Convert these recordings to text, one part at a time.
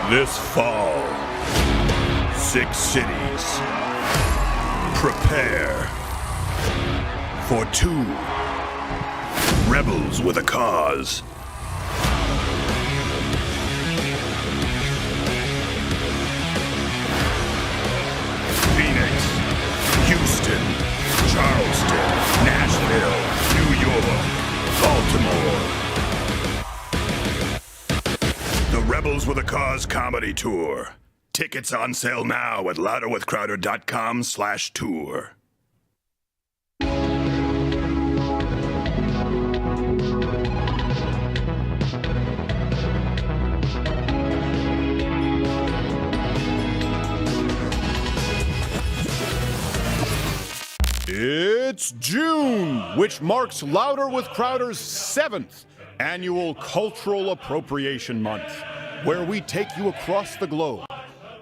This fall, 6 cities. Prepare for 2 rebels with a cause. Phoenix, Houston, Charleston, Nashville, New York, Baltimore. The Rebels with a Cause Comedy Tour. Tickets on sale now at louderwithcrowder.com/tour. It's June, which marks Louder with Crowder's 7th annual Cultural Appropriation Month, where we take you across the globe,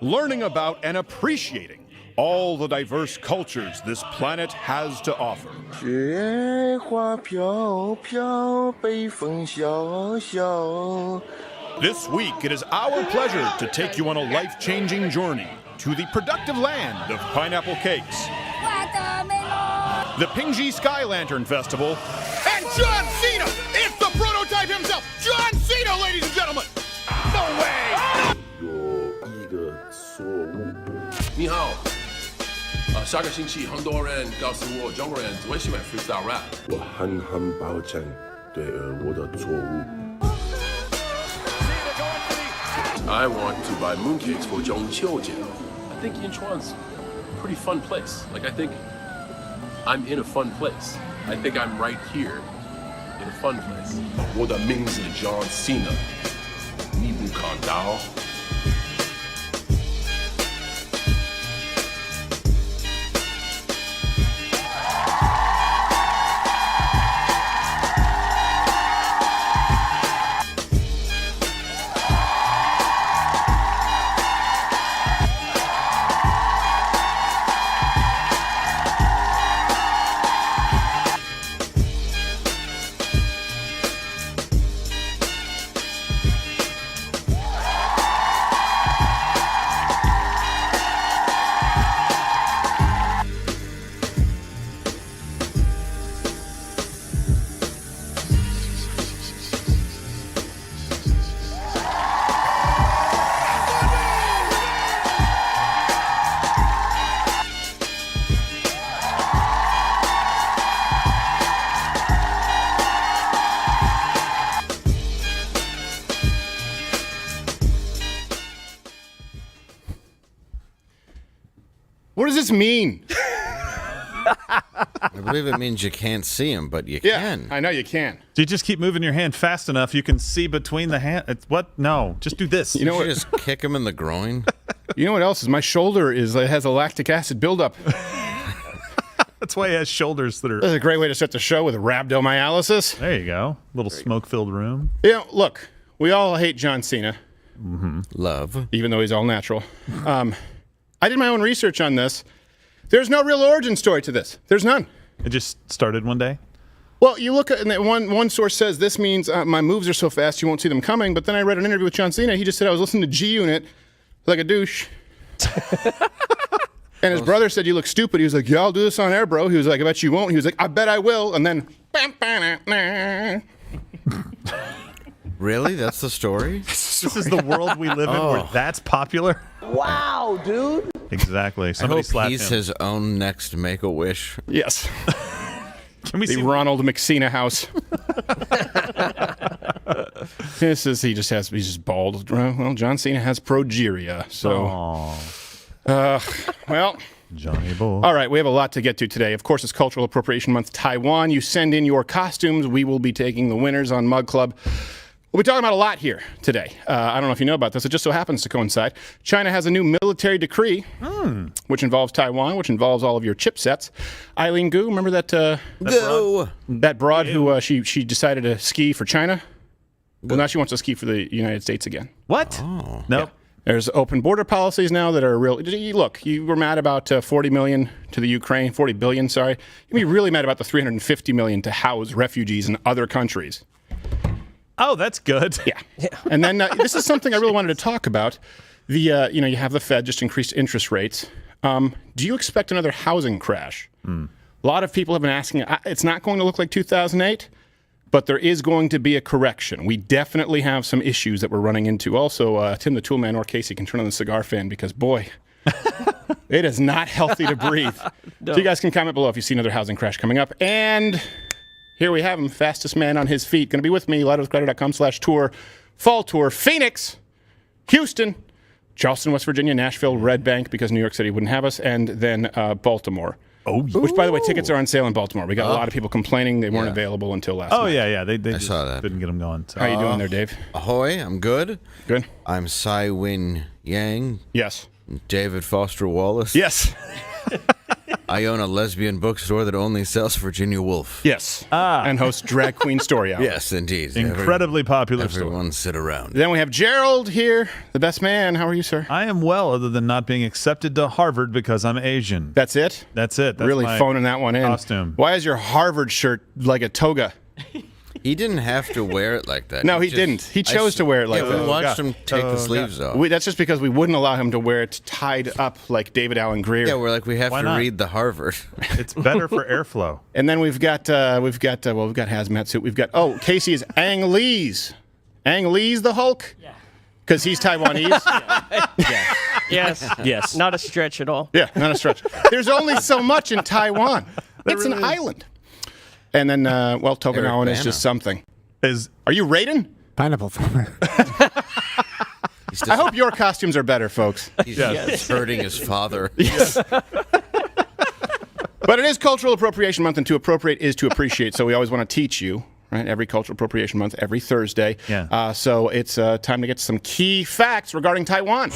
learning about and appreciating all the diverse cultures this planet has to offer. 雪花飘飘，北风萧萧。 This week, it is our pleasure to take you on a life-changing journey to the productive land of pineapple cakes, the Pingji Sky Lantern Festival, and John Cena! It's the prototype himself, John Cena, ladies and gentlemen! No way! 有一个错误。你好，下个星期很多人告诉我中国人最喜欢 freestyle rap。我很抱歉对我的错误。 I want to buy mooncakes for 中秋节。I think Yinchuan's a pretty fun place. Like I think I'm in a fun place. I think I'm right here in a fun place. 我的名字 John Cena， 你不看到。 What does this mean? I believe it means you can't see him, but you can. I know you can. Do you just keep moving your hand fast enough you can see between the hand? What? No, just do this. You know You what? just kick him in the groin. You know what else is? My shoulder has a lactic acid buildup. That's why he has shoulders that are... That's a great way to start the show with rhabdomyolysis. There you go. Little smoke-filled room. You know, look, we all hate John Cena, Love. even though he's all natural. I did my own research on this. There's no real origin story to this. There's none. It just started one day. Well, you look at and one source says this means my moves are so fast you won't see them coming. But then I read an interview with John Cena. He just said I was listening to G Unit like a douche. And his brother said you look stupid. He was like, yeah, I'll do this on air, bro. He was like, I bet you won't. He was like, I bet I will. And then, Really? That's the story? This is the world we live in where that's popular? Wow, dude. Exactly. I Somebody hope slapped he's him. his own next Make-A-Wish. yes, Can we the see Ronald McCena house. He's just bald. Well, John Cena has progeria. So, well. Johnny Boy? All right, we have a lot to get to today. Of course, it's Cultural Appropriation Month, Taiwan. You send in your costumes. We will be taking the winners on Mug Club. We'll be talking about a lot here today. I don't know if you know about this. It just so happens to coincide. China has a new military decree, which involves Taiwan, which involves all of your chipsets. Eileen Ghur, remember that that broad who she decided to ski for China? Well, now she wants to ski for the United States again. What? Oh. Nope. There's open border policies now that are real. Look, you were mad about 40 million to the Ukraine, 40 billion, sorry. You can be really mad about the 350 million to house refugees in other countries. Oh, that's good. Yeah. And then this is something I really wanted to talk about. The you have the Fed just increased interest rates. Do you expect another housing crash? A lot of people have been asking. It's not going to look like 2008, but there is going to be a correction. We definitely have some issues that we're running into. Also, Tim the Toolman or Casey can turn on the cigar fan because, boy, it is not healthy to breathe. So you guys can comment below if you see another housing crash coming up. And here we have him, fastest man on his feet. Going to be with me, louderwithcrowder.com/tour, fall tour, Phoenix, Houston, Charleston, West Virginia, Nashville, Red Bank, because New York City wouldn't have us, and then Baltimore. Oh, which, by the way, tickets are on sale in Baltimore. We got a lot of people complaining they weren't available until last night. Oh, yeah. They I just saw that. didn't get them going. So. How you doing there, Dave? Ahoy, I'm good. Good? I'm Sai Win Yang, Yes. David Foster Wallace. Yes. I own a lesbian bookstore that only sells Virginia Woolf. Yes. And hosts Drag Queen Story Hour. Yes, indeed. Incredibly popular store. Everyone sit around. Then we have Gerald here, the best man. How are you, sir? I am well, other than not being accepted to Harvard because I'm Asian. That's it? That's it. That's really my phoning that one in. costume. Why is your Harvard shirt like a toga? He didn't have to wear it like that. No, he didn't. He chose to wear it like yeah, that. we watched him take the sleeves off. That's just because we wouldn't allow him to wear it tied up like David Allen Greer. Yeah, we're like, we have Why to not? read the Harvard. It's better for airflow. And then we've got hazmat suit. We've got Casey is Ang Lee's. Ang Lee's the Hulk? Yeah. Because he's Taiwanese? Yes. Not a stretch at all. Yeah, not a stretch. There's only so much in Taiwan. It's an island. And then, Tokanawan is just something. Are you Raiden? Pineapple farmer. I hope your costumes are better, folks. He's just hurting his father. Yes. But it is Cultural Appropriation Month, and to appropriate is to appreciate. So we always want to teach you, right? Every Cultural Appropriation Month, every Thursday. Yeah. So it's time to get some key facts regarding Taiwan.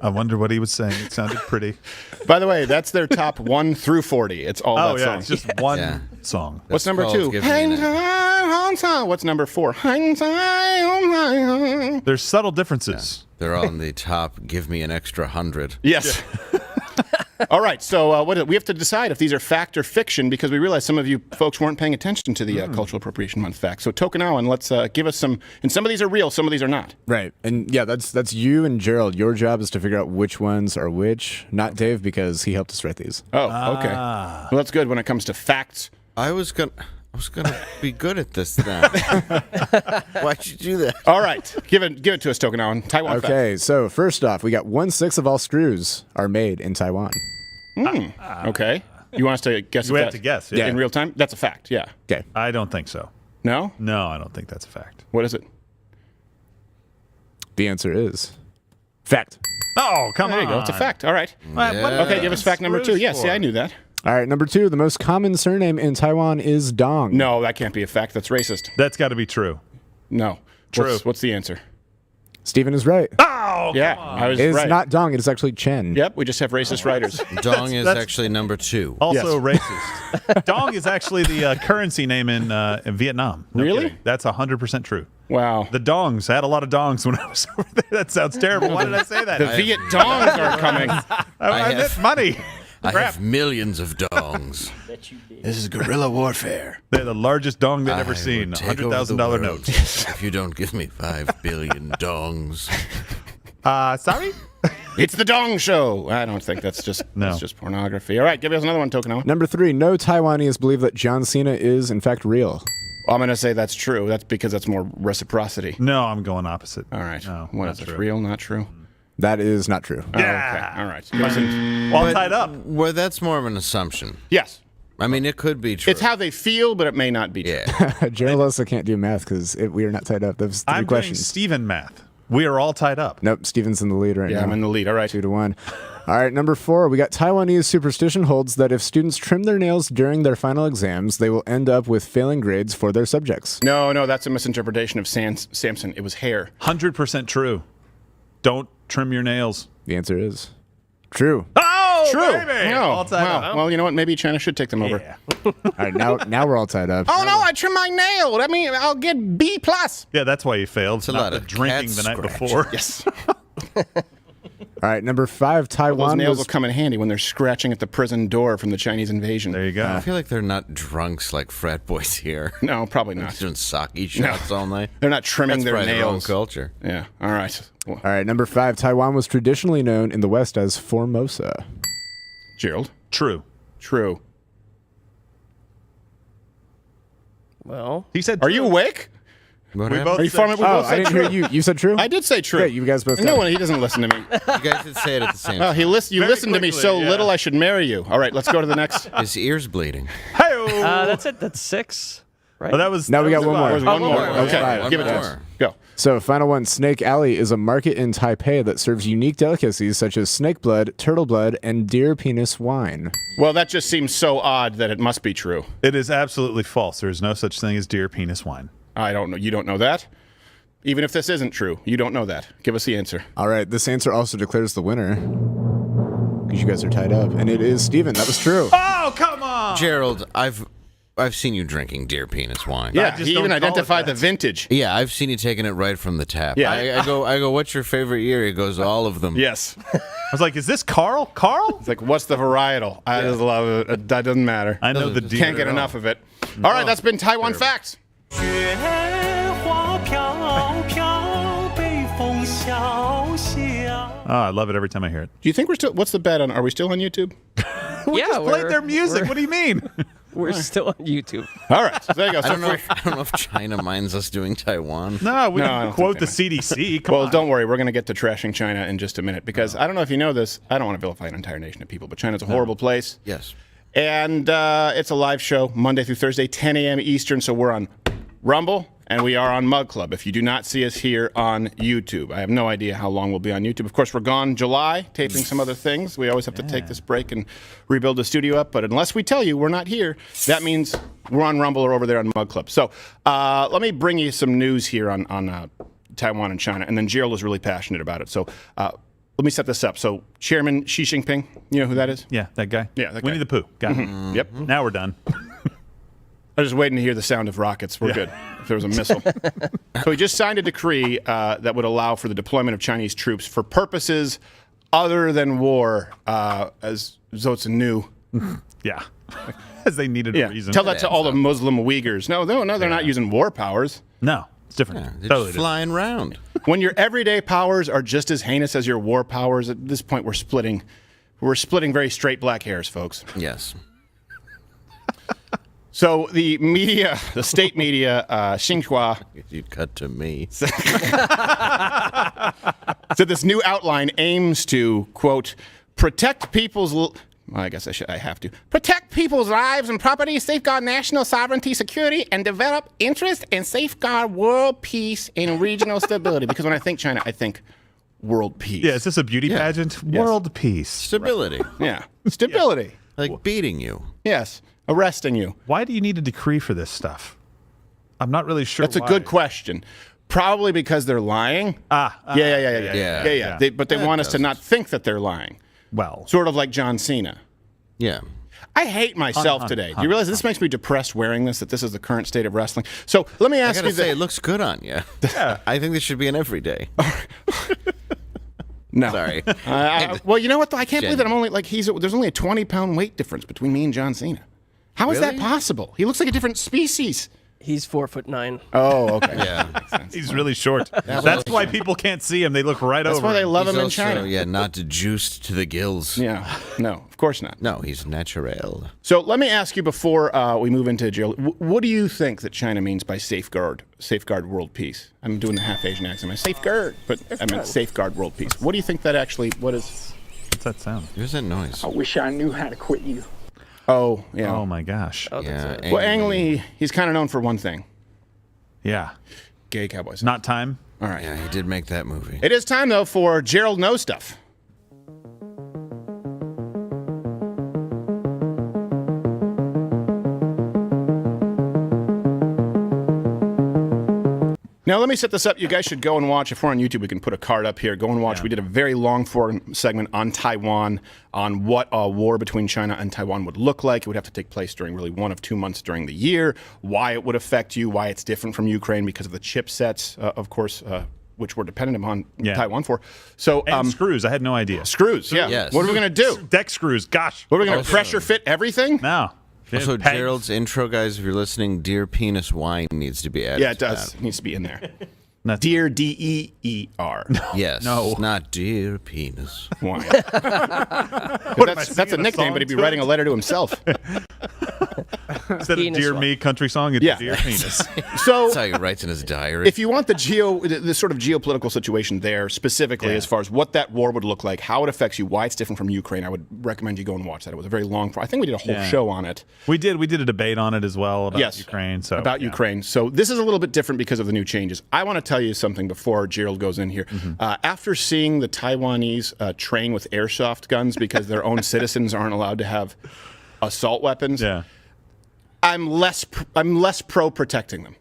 I wonder what he was saying. It sounded pretty. By the way, that's their top 1 through 40. It's all Oh, that yeah. song. It's just one song. What's number called 2? Give Me an Egg. What's number 4? There's subtle differences. They're on the top. Give me an extra 100. Yes. All right. So we have to decide if these are fact or fiction because we realize some of you folks weren't paying attention to the Cultural Appropriation Month facts. So Tokanawan, let's give us some. And some of these are real, some of these are not. Right. And yeah, that's you and Gerald. Your job is to figure out which ones are which, not Dave because he helped us write these. Oh, okay. Well, that's good when it comes to facts. I was gonna be good at this then. Why'd you do that? All right. Give it to us, Tokanawan. Taiwan Okay, so first off, we got 1/6 of all screws are made in Taiwan. facts. Okay. You want us to guess? We if have that- to guess, in real time? That's a fact, yeah. Okay. I don't think so. No? No, I don't think that's a fact. What is it? The answer is fact. Oh, come There on. you go. It's a fact. All right. Yeah. Okay, give us fact number 2. Yeah, see, I knew that. All right, number 2, the most common surname in Taiwan is Dong. No, that can't be a fact. That's racist. That's got to be true. No. True. What's the answer? Stephen is right. Oh, Yeah, I was It is right. not Dong, it is actually Chen. Yep, we just have racist writers. Dong is that's- actually number 2. Also racist. Dong is actually the currency name in Vietnam. No Really? kidding. That's 100% true. Wow. The dongs. I had a lot of dongs when I was over there. That sounds terrible. Why did I say that? The Viet Dongs are coming. I meant money. I Crap. have millions of dongs. This is guerrilla warfare. They're the largest dong they'd ever I seen. will take over the $100,000 world notes. If you don't give me 5 billion dongs. Sorry? It's the Dong Show. I don't think that's just pornography. All right, give us another one, Tokanawa. Number 3, no Taiwanese believe that John Cena is in fact real. I'm going to say that's true. That's because that's more reciprocity. No, I'm going opposite. All right. No, What not is it? true. Real, not true? That is not true. Yeah. Okay. All right. Give us an- All tied up. Well, that's more of an assumption. yes. I mean, it could be true. It's how they feel, but it may not be true. Yeah. Gerald also can't do math because we are not tied up. Those 3 I'm doing questions. Steven math. We are all tied up. Nope, Steven's in the lead right Yeah, now. I'm in the lead. All right. 2-1. All right, number 4, we got Taiwanese superstition holds that if students trim their nails during their final exams, they will end up with failing grades for their subjects. No, that's a misinterpretation of Samson. It was hair. 100% true. Don't trim your nails. The answer is true. Oh, True. baby! No. All tied Wow. up. Well, you know what? Maybe China should take them over. Yeah. All right, now we're all tied up. Oh no! I trimmed my nail. That means I'll get B plus. Yeah, that's why you failed. It's a Not lot the of drinking cat the night scratch. before. Yes. All right, number 5, Those Taiwan nails was... will come in handy when they're scratching at the prison door from the Chinese invasion. There you go. I feel like they're not drunks like frat boys here. No, probably not. Doing sake shots all night. They're not trimming That's their probably their own nails. culture. Yeah. All right. Well, All right, number 5, Taiwan was traditionally known in the West as Formosa. Gerald. True. True. Well, He said. Are you awake? What We happened? both Are you said farming? We true. both I said didn't true. hear you. You said true? I did say true. Great, you guys both No, got it. he doesn't listen to me. You guys did say it at the same Oh, time. you Very listened to me quickly, so yeah. little I should marry you. All right, let's go to the next. His ear's bleeding. Hey-o. that's it. That's 6, right? Oh, that was. Now we got one more. There's one one more. more. Okay, Yeah, one give it to more. us. Go. So, final one, Snake Alley is a market in Taipei that serves unique delicacies such as snake blood, turtle blood, and deer penis wine. Well, that just seems so odd that it must be true. It is absolutely false. There is no such thing as deer penis wine. I don't know. You don't know that? Even if this isn't true, you don't know that. Give us the answer. All right, this answer also declares the winner because you guys are tied up, and it is Steven. That was true. Oh, come on! Gerald, I've seen you drinking deer penis wine. Yeah, just he even don't call it identified the that. vintage. Yeah, I've seen you taking it right from the tap. Yeah. I go, what's your favorite year? He goes, all of them. Yes. I was like, is this Carl? Carl? It's like, what's the varietal? I just love it. That doesn't matter. I know the deer. Can't get enough of it. All right, that's been Taiwan Facts. Oh, I love it every time I hear it. Do you think we're still? What's the bet on? Are we still on YouTube? We Yeah, just played we're- their music. What do you mean? We're still on YouTube. All right, so there you go. I So don't know if China minds us doing Taiwan. No, we No, I can don't quote the think CDC. Come well, on. don't worry. We're going to get to trashing China in just a minute because I don't know if you know this. I don't want to vilify an entire nation of people, but China's a horrible place. Yes. And it's a live show Monday through Thursday, 10 a.m. Eastern. So we're on Rumble and we are on Mug Club. If you do not see us here on YouTube, I have no idea how long we'll be on YouTube. Of course, we're gone July, taping some other things. We always have to take this break and rebuild the studio up. But unless we tell you we're not here, that means we're on Rumble or over there on Mug Club. So let me bring you some news here on Taiwan and China. And then Gerald is really passionate about it. So let me set this up. So Chairman Xi Jinping, you know who that is? Yeah, that guy. Yeah, that Winnie guy. the Pooh. Got it. Yep. Now we're done. I was just waiting to hear the sound of rockets. We're good. If there was a missile. So he just signed a decree that would allow for the deployment of Chinese troops for purposes other than war, as though it's a new. Yeah. As they needed Yeah. a reason. Tell that to all the Muslim Uyghurs. No, they're not using war powers. No, it's different. Yeah, they're Totally just different. flying around. When your everyday powers are just as heinous as your war powers, at this point we're splitting. We're splitting very straight black hairs, folks. Yes. So the media, the state media, Xinhua, You cut to me. said this new outline aims to, quote, protect people's... Well, I guess I have to. Protect people's lives and property, safeguard national sovereignty, security, and develop interest and safeguard world peace and regional stability. Because when I think China, I think world peace. Yeah, is this a beauty pageant? World peace. Stability. Yeah. Stability. Like beating you. Yes. Arresting you. Why do you need a decree for this stuff? I'm not really sure. That's a good question. Probably because they're lying. Yeah. But they want us to not think that they're lying. Well, Sort of like John Cena. Yeah. I hate myself today. Do you realize this makes me depressed wearing this, that this is the current state of wrestling? So let me I ask gotta you say, this. it looks good on you. Yeah. I think this should be an everyday. No. Sorry. Well, you know what, though? I can't believe that Jen. I'm only, like, there's only a 20-pound weight difference between me and John Cena. How is that Really? possible? He looks like a different species. He's 4'9". Oh, okay. Yeah. he's really short. That's why people can't see him. They look right That's over why they him. love He's him in also, China. yeah, not juiced to the gills. Yeah. No, of course not. No, he's natural. So let me ask you before we move into Gerald, what do you think that China means by safeguard world peace? I'm doing the half Asian accent. I safeguard, but I meant safeguard world peace. What do you think that actually? What is? What's that sound? Here's that noise. Wish I knew how to quit you. Oh, yeah. Oh my gosh. Yeah. Well, Ang Lee, he's kind of known for one thing: Yeah. gay cowboys. Not time. All right. Yeah, he did make that movie. It is time though for Gerald Knows Stuff. Now, let me set this up. You guys should go and watch. If we're on YouTube, we can put a card up here. Go and watch. Yeah. We did a very long form segment on Taiwan, on what a war between China and Taiwan would look like. It would have to take place during really 1 of 2 months during the year, why it would affect you, why it's different from Ukraine because of the chipsets, of course, which we're dependent upon Yeah. Taiwan for. So And screws. I had no idea. screws, yeah. Yes. What are we going to do? Deck screws. Gosh. What are we going to pressure fit everything? No. Also, Pegs. Gerald's intro, guys, if you're listening, Dear Penis Wine needs to be added. Yeah, it to does. that. It needs to be in there. That's- Dear DEER. Yes. No. Not Dear Penis. Wine. What am I That's a singing a nickname, song but he'd be to writing it? a letter to himself. Instead of Penis Dear one. Me country song, it's Yeah. Dear Penis. So That's how he writes in his diary. if you want the sort of geopolitical situation there specifically, Yeah. as far as what that war would look like, how it affects you, why it's different from Ukraine, I would recommend you go and watch that. It was a very long. I think we did a whole Yeah. show on it. We did a debate on it as well about Yes, Ukraine. So about yeah. Ukraine. So this is a little bit different because of the new changes. I want to tell you something before Gerald goes in here. Mm-hmm. After seeing the Taiwanese train with airsoft guns because their own citizens aren't allowed to have assault weapons, Yeah. I'm less pro protecting them.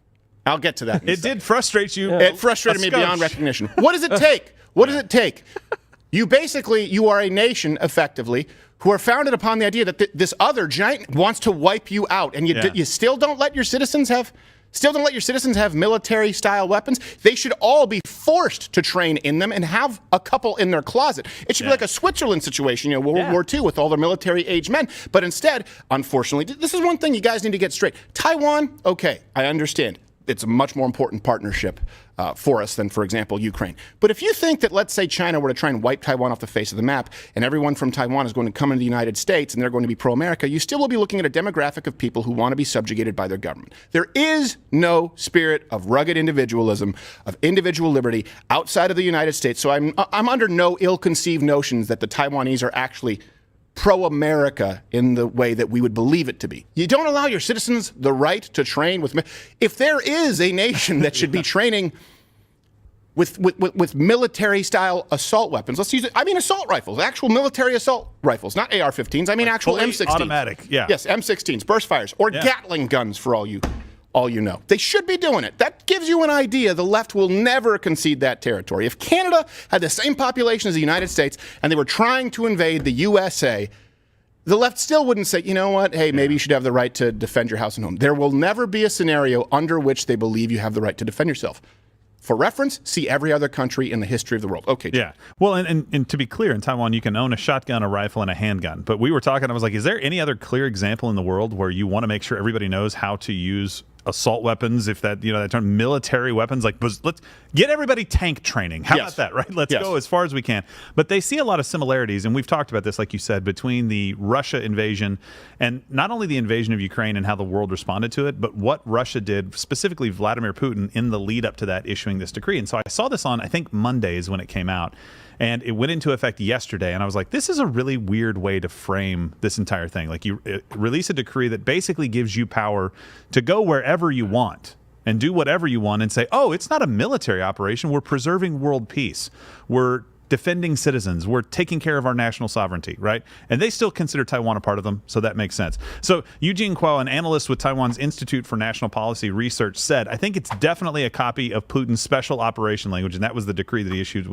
I'll get to that. In a It second. did frustrate you. It frustrated a me scotch. beyond recognition. What does it take? What does it take? You are a nation, effectively, who are founded upon the idea that this other giant wants to wipe you out, and you still don't let your citizens have military-style weapons. They should all be forced to train in them and have a couple in their closet. It should be like a Switzerland situation, World War II with all their military-aged men. But instead, unfortunately, this is one thing you guys need to get straight. Taiwan, okay, I understand. It's a much more important partnership for us than, for example, Ukraine. But if you think that, let's say, China were to try and wipe Taiwan off the face of the map, and everyone from Taiwan is going to come into the United States and they're going to be pro-America, you still will be looking at a demographic of people who want to be subjugated by their government. There is no spirit of rugged individualism, of individual liberty outside of the United States. So I'm under no ill-conceived notions that the Taiwanese are actually pro-America in the way that we would believe it to be. You don't allow your citizens the right to train with. If there is a nation that should be training with military-style assault weapons, let's use it. I mean, assault rifles, actual military assault rifles, not AR-15s. I mean, actual fully M16s, automatic, yeah. Yes, M16s, burst fires, or Gatling guns for all you know. They should be doing it. That gives you an idea. The left will never concede that territory. If Canada had the same population as the United States and they were trying to invade the USA, the left still wouldn't say, you know what, hey, maybe you should have the right to defend your house and home. There will never be a scenario under which they believe you have the right to defend yourself. For reference, see every other country in the history of the world. Okay. Yeah. Well, and to be clear, in Taiwan, you can own a shotgun, a rifle, and a handgun. But we were talking, I was like, is there any other clear example in the world where you want to make sure everybody knows how to use assault weapons, if that, that term, military weapons? Like, let's get everybody tank training. How about that, right? Let's go as far as we can. But they see a lot of similarities, and we've talked about this, like you said, between the Russia invasion and not only the invasion of Ukraine and how the world responded to it, but what Russia did, specifically Vladimir Putin, in the lead up to that issuing this decree. And so I saw this on, I think, Mondays when it came out. And it went into effect yesterday, and I was like, this is a really weird way to frame this entire thing. Like, you release a decree that basically gives you power to go wherever you want and do whatever you want and say, oh, it's not a military operation. We're preserving world peace. We're defending citizens. We're taking care of our national sovereignty, right? And they still consider Taiwan a part of them, so that makes sense. So Eugene Kuo, an analyst with Taiwan's Institute for National Policy Research, said, I think it's definitely a copy of Putin's special operation language, and that was the decree that he issued.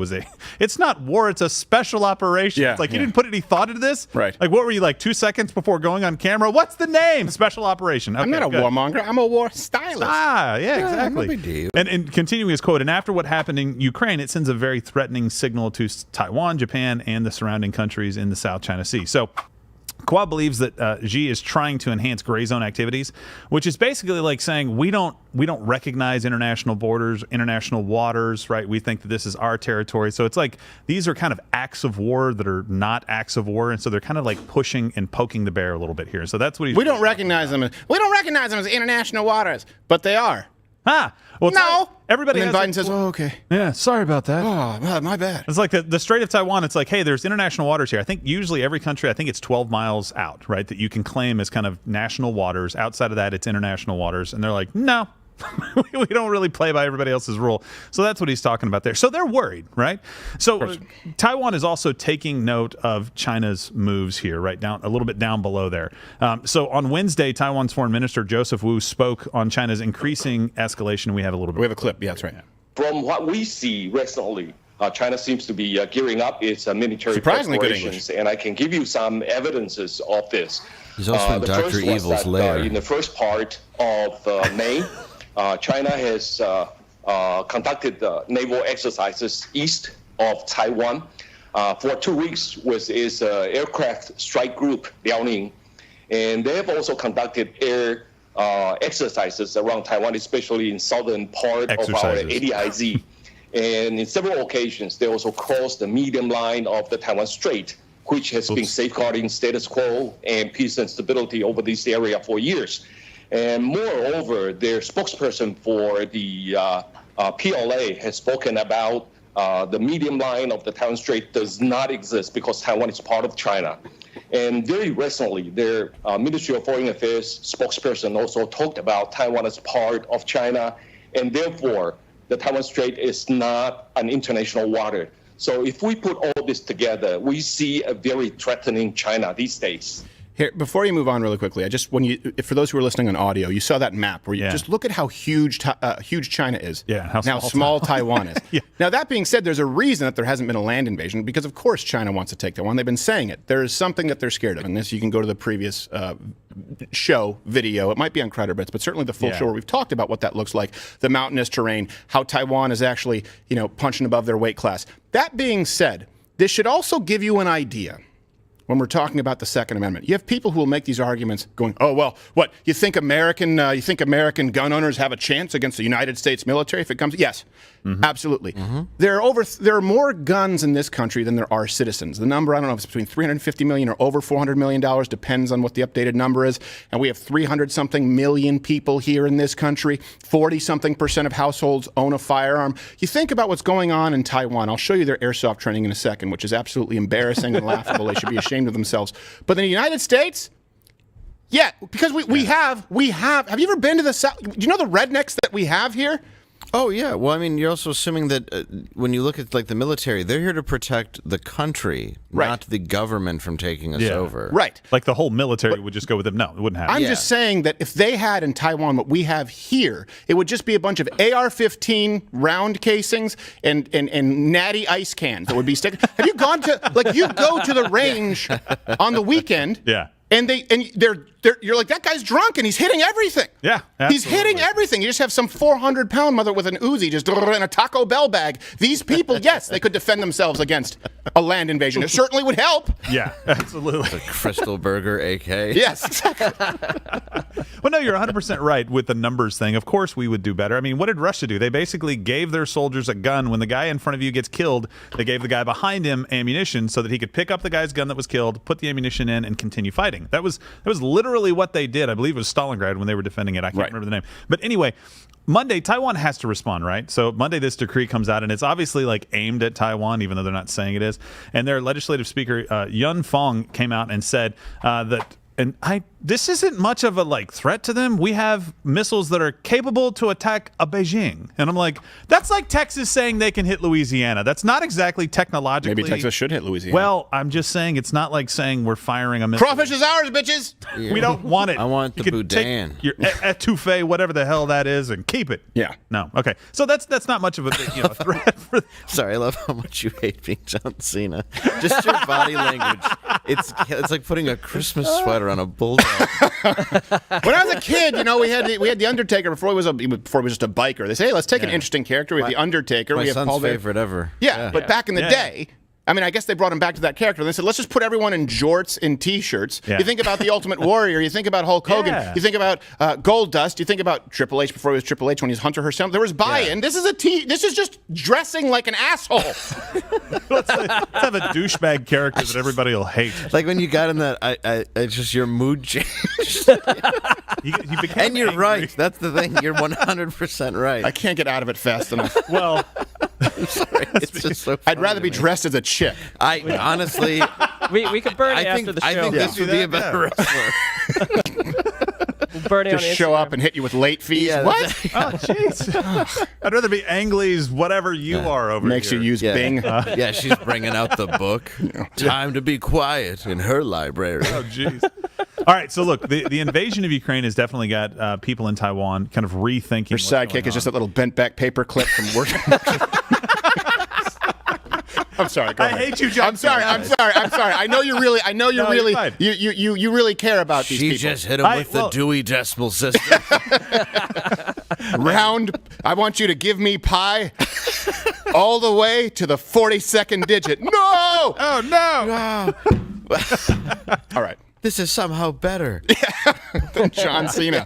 It's not war, it's a special operation. Yeah, it's like, you didn't put any thought into this? Right. Like, what were you, like 2 seconds before going on camera? What's the name? Special operation. Okay, I'm not a good. warmonger. I'm a war stylist. Ah, yeah, exactly. no big deal. And continuing his quote, and after what happened in Ukraine, it sends a very threatening signal to Taiwan, Japan, and the surrounding countries in the South China Sea. So Kuo believes that Xi is trying to enhance gray zone activities, which is basically like saying we don't recognize international borders, international waters, right? We think that this is our territory. So it's like these are kind of acts of war that are not acts of war, and so they're kind of like pushing and poking the bear a little bit here. So that's what he's. We don't recognize them as international waters, but they are. Well, No. Everybody And then has Biden says, "Oh, okay. yeah, sorry about that. Oh, my bad." It's like the Strait of Taiwan. It's like, hey, there's international waters here. I think usually every country, I think it's 12 miles out, right, that you can claim as kind of national waters. Outside of that, it's international waters. And they're like, no, we don't really play by everybody else's rule. So that's what he's talking about there. So they're worried, right? So Taiwan is also taking note of China's moves here, right down a little bit down below there. So on Wednesday, Taiwan's Foreign Minister Joseph Wu spoke on China's increasing escalation. We have a little bit. We have a clip. Yeah, that's right. From what we see recently, China seems to be gearing up its military Surprisingly good preparations, and I can give you some evidences of this. He's also in the Dr. first was Evil's that, lair. in the first part of May, China has conducted naval exercises east of Taiwan for 2 weeks with its aircraft strike group, Liaoning. And they have also conducted air exercises around Taiwan, especially in southern part of our ADIZ. And in several occasions, they also crossed the medium line of the Taiwan Strait, which has been safeguarding status quo and peace and stability over this area for years. And moreover, their spokesperson for the PLA has spoken about the medium line of the Taiwan Strait does not exist because Taiwan is part of China. And very recently, their Ministry of Foreign Affairs spokesperson also talked about Taiwan as part of China, and therefore the Taiwan Strait is not an international water. So if we put all this together, we see a very threatening China these days. Here, before you move on really quickly, for those who are listening on audio, you saw that map where you just look at how huge China is. Yeah, how small Taiwan is. Yeah. Now, that being said, there's a reason that there hasn't been a land invasion, because of course China wants to take Taiwan. They've been saying it. There is something that they're scared of, and this you can go to the previous show video. It might be on Crowder Bits, but certainly the full show where we've talked about what that looks like, the mountainous terrain, how Taiwan is actually, punching above their weight class. That being said, this should also give you an idea. When we're talking about the Second Amendment, you have people who will make these arguments going, oh, well, what, you think American gun owners have a chance against the United States military if it comes? Yes, absolutely. There are more guns in this country than there are citizens. The number, I don't know if it's between 350 million or over $400 million, depends on what the updated number is. And we have 300-something million people here in this country. 40-something% of households own a firearm. You think about what's going on in Taiwan. I'll show you their airsoft training in a second, which is absolutely embarrassing and laughable. They should be ashamed of themselves. But in the United States, yeah, because we have you ever been to the South? Do you know the rednecks that we have here? Oh, yeah. Well, I mean, you're also assuming that when you look at the military, they're here to protect the country, not the government from taking us over. Right. Like the whole military would just go with them. No, it wouldn't happen. I'm just saying that if they had in Taiwan what we have here, it would just be a bunch of AR-15 round casings and natty ice cans that would be sticking. Have you gone to, you go to the range on the weekend? Yeah. And you're like, that guy's drunk and he's hitting everything. Yeah, absolutely. He's hitting everything. You just have some 400-pound mother with an Uzi just in a Taco Bell bag. These people, yes, they could defend themselves against a land invasion. It certainly would help. Yeah, absolutely. The Crystal Burger AK. Yes, exactly. Well, no, you're 100% right with the numbers thing. Of course we would do better. I mean, what did Russia do? They basically gave their soldiers a gun. When the guy in front of you gets killed, they gave the guy behind him ammunition so that he could pick up the guy's gun that was killed, put the ammunition in, and continue fighting. That was literally what they did. I believe it was Stalingrad when they were defending it. I can't remember the name. But anyway, Monday, Taiwan has to respond, right? So Monday, this decree comes out, and it's obviously aimed at Taiwan, even though they're not saying it is. And their legislative speaker, Yun Fong, came out and said that. And this isn't much of a threat to them. We have missiles that are capable to attack a Beijing. And I'm like, that's like Texas saying they can hit Louisiana. That's not exactly technologically. Maybe Texas should hit Louisiana. Well, I'm just saying it's not like saying we're firing a missile. Crawfish is ours, bitches. Yeah. We don't want it. I want the boudin. Your etouffee, whatever the hell that is, and keep it. Yeah. No. Okay. So that's not much of a big, threat. Sorry, I love how much you hate being John Cena. Just your body language. It's like putting a Christmas sweater on a bulldog. When I was a kid, we had the Undertaker before he was just a biker. They say, hey, let's take an interesting character. We have the Undertaker. My we have son's Paul favorite ever. Yeah, but back in the day. I mean, I guess they brought him back to that character. They said, let's just put everyone in jorts and T-shirts. Yeah. You think about the Ultimate Warrior. You think about Hulk Hogan. Yeah. You think about Goldust. You think about Triple H before he was Triple H when he was Hunter Hearst. There was buy-in. This is just dressing like an asshole. Let's have a douchebag character that everybody will hate. Like when you got in that, it's just your mood changed. You became and you're angry. right. That's the thing. You're 100% right. I can't get out of it fast enough. Well, sorry. It's just so funny. I'd rather be dressed as a chick. I honestly, we could burn it after the show. I think this would be a better wrestler. We'll burn it Just on show Instagram. up and hit you with late fees. Yeah, What? oh, jeez. I'd rather be Angley's whatever you are over Makes here. you use Bing. Yeah, she's bringing out the book. Time to be quiet in her library. Oh, jeez. All right, so look, the invasion of Ukraine has definitely got people in Taiwan kind of rethinking. Her sidekick is just that little bent back paper clip from work. I'm sorry. Go ahead. I hate you, John. I'm sorry. I know you're really. you're fine. You really care about these She people. just hit him with the Dewey Decimal System. Round. I want you to give me pi all the way to the 42nd digit. No! Oh, no! All right. This is somehow better. Than John Cena.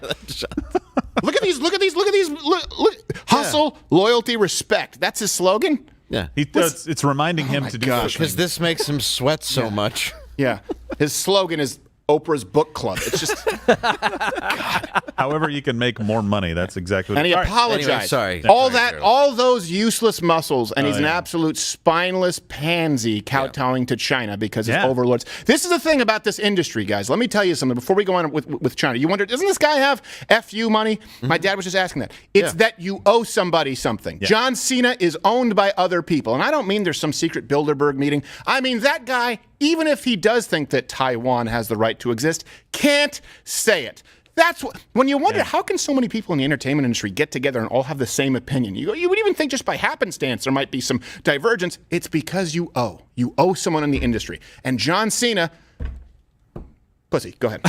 Look at these. Look. Hustle, loyalty, respect. That's his slogan? Yeah. It's reminding him to do those Because things. this makes him sweat so much. Yeah. His slogan is Oprah's book club. It's just. However you can make more money. That's exactly what And he All right. apologized. Anyway, sorry. All those useless muscles, and he's an yeah. absolute spineless pansy kowtowing to China because his Yeah. overlords. This is the thing about this industry, guys. Let me tell you something before we go on with China. You wonder, doesn't this guy have FU money? My dad was just asking that. It's that you owe somebody something. Yeah. John Cena is owned by other people. And I don't mean there's some secret Bilderberg meeting. I mean that guy, even if he does think that Taiwan has the right to exist, can't say it. That's what, when you wonder how can so many people in the entertainment industry get together and all have the same opinion. You would even think just by happenstance there might be some divergence. It's because you owe. You owe someone in the industry. And John Cena, pussy, go ahead.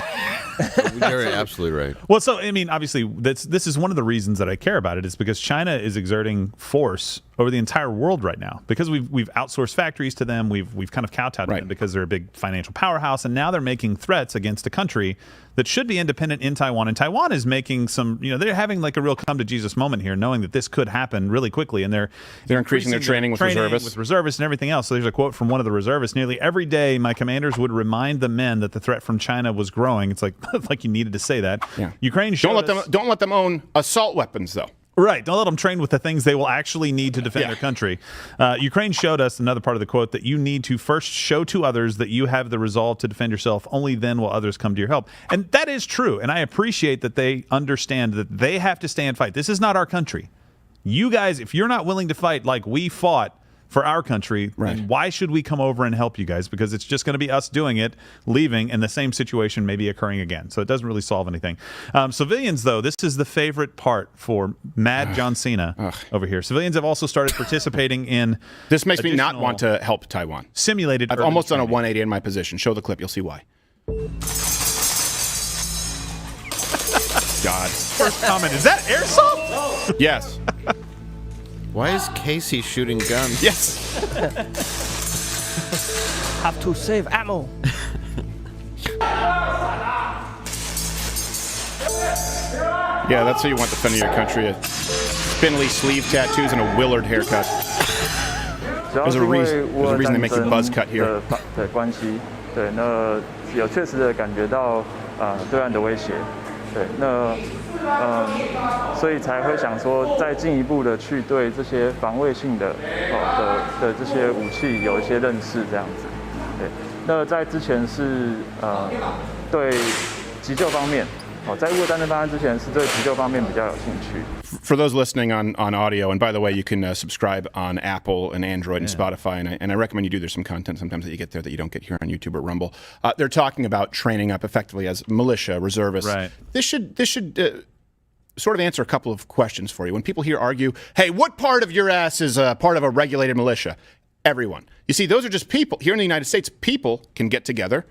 You're absolutely right. Well, so I mean, obviously, this is one of the reasons that I care about it is because China is exerting force over the entire world right now because we've outsourced factories to them. We've kind of kowtowed to them because they're a big financial powerhouse, and now they're making threats against a country that should be independent in Taiwan. And Taiwan is making some, they're having like a real come to Jesus moment here, knowing that this could happen really quickly, and they're increasing their training with reservists and everything else. So there's a quote from one of the reservists: "Nearly every day, my commanders would remind the men that the threat from China was growing." It's like like you needed to say that. Yeah. Ukraine showed don't let them own assault weapons though. Right. Don't let them train with the things they will actually need to defend their country. Ukraine showed us, another part of the quote, that you need to first show to others that you have the resolve to defend yourself. Only then will others come to your help. And that is true. And I appreciate that they understand that they have to stay and fight. This is not our country. You guys, if you're not willing to fight like we fought for our country, then why should we come over and help you guys? Because it's just going to be us doing it, leaving, and the same situation may be occurring again. So it doesn't really solve anything. Civilians, though, this is the favorite part for Mad John Cena over here. Civilians have also started participating in This makes me not want to help Taiwan. Simulated I've almost done a 180 in my position. Show the clip. You'll see why. God. First comment, is that airsoft? Yes. Why is Casey shooting guns? Yes. Have to save ammo. Yeah, that's how you want to defend your country. Spindly sleeve tattoos and a Willard haircut. There's a reason they make the buzz cut here. 的关系，对，那有确实的感觉到对岸的威胁，对，那所以才会想说再进一步的去对这些防卫性的的这些武器有一些认识，这样子，对，那在之前是对急救方面。在乌俄战争发生之前，是对急救方面比较有兴趣。 For those listening on audio, and by the way, you can subscribe on Apple and Android and Spotify, and I recommend you do. There's some content sometimes that you get there that you don't get here on YouTube or Rumble. They're talking about training up effectively as militia, reservists. Right. This should sort of answer a couple of questions for you. When people here argue, hey, what part of your ass is part of a regulated militia? Everyone. You see, those are just people. Here in the United States, people can get together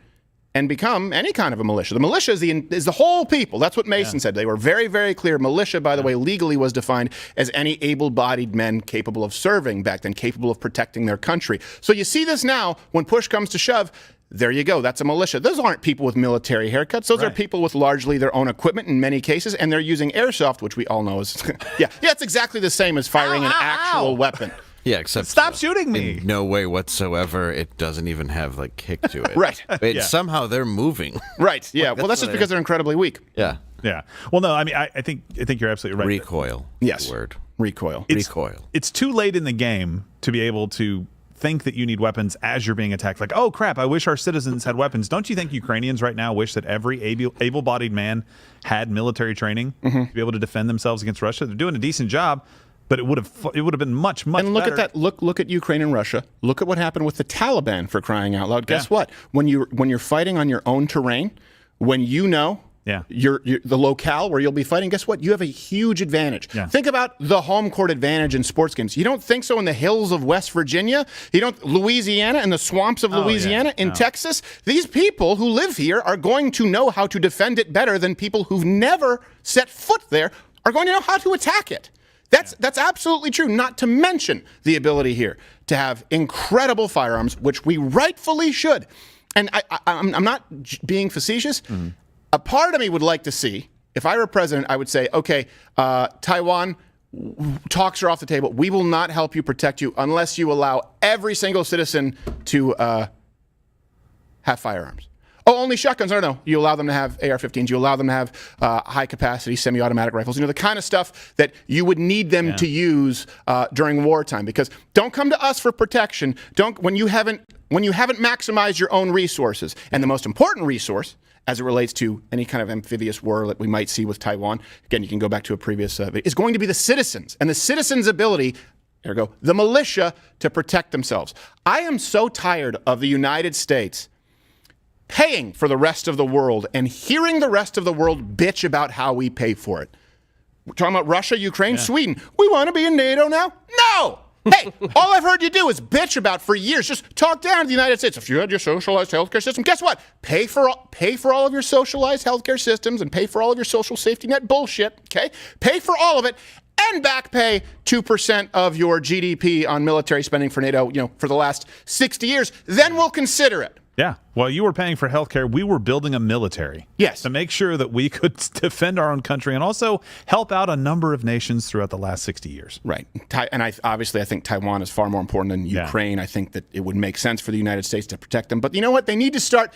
and become any kind of a militia. The militia is the whole people. That's what Mason said. They were very, very clear. Militia, by the way, legally was defined as any able-bodied men capable of serving back then, capable of protecting their country. So you see this now, when push comes to shove, there you go. That's a militia. Those aren't people with military haircuts. Those are people with largely their own equipment in many cases, and they're using airsoft, which we all know is... yeah, it's exactly the same as firing an actual weapon. Yeah, except stop shooting me. In no way whatsoever. It doesn't even have like kick to it. Right. Somehow they're moving. Right. Yeah. Well, that's just because they're incredibly weak. Yeah. Yeah. Well, no. I mean, I think you're absolutely right. Recoil. Yes. The word. Recoil. Recoil. It's too late in the game to be able to think that you need weapons as you're being attacked. Like, oh crap! I wish our citizens had weapons. Don't you think Ukrainians right now wish that every able-bodied man had military training to be able to defend themselves against Russia? They're doing a decent job. But it would have been much and look better. at that. Look at Ukraine and Russia. Look at what happened with the Taliban, for crying out loud. Guess what? When you're fighting on your own terrain, when you know you're the locale where you'll be fighting, guess what? You have a huge advantage. Yeah. Think about the home court advantage in sports games. You don't think so in the hills of West Virginia? You don't Louisiana and the swamps of Louisiana in Texas? These people who live here are going to know how to defend it better than people who've never set foot there are going to know how to attack it. That's absolutely true, not to mention the ability here to have incredible firearms, which we rightfully should. And I'm not being facetious. Mm-hmm. A part of me would like to see, if I were president, I would say, okay, Taiwan, talks are off the table. We will not help you protect you unless you allow every single citizen to have firearms. Oh, only shotguns. No. You allow them to have AR-15s. You allow them to have high-capacity semi-automatic rifles. You know, the kind of stuff that you would need them to use during wartime. Because don't come to us for protection. When you haven't maximized your own resources. And the most important resource, as it relates to any kind of amphibious war that we might see with Taiwan, again, you can go back to a previous video, is going to be the citizens and the citizens' ability, ergo, the militia, to protect themselves. I am so tired of the United States paying for the rest of the world and hearing the rest of the world bitch about how we pay for it. We're talking about Russia, Ukraine, Sweden. We want to be in NATO now? No! Hey, all I've heard you do is bitch about for years. Just talk down to the United States. If you had your socialized healthcare system, guess what? Pay for all of your socialized healthcare systems and pay for all of your social safety net bullshit, okay? Pay for all of it and back pay 2% of your GDP on military spending for NATO, for the last 60 years. Then we'll consider it. Yeah. While you were paying for healthcare, we were building a military. Yes. To make sure that we could defend our own country and also help out a number of nations throughout the last 60 years. Right. And I think Taiwan is far more important than Ukraine. I think that it would make sense for the United States to protect them. But you know what? They need to start.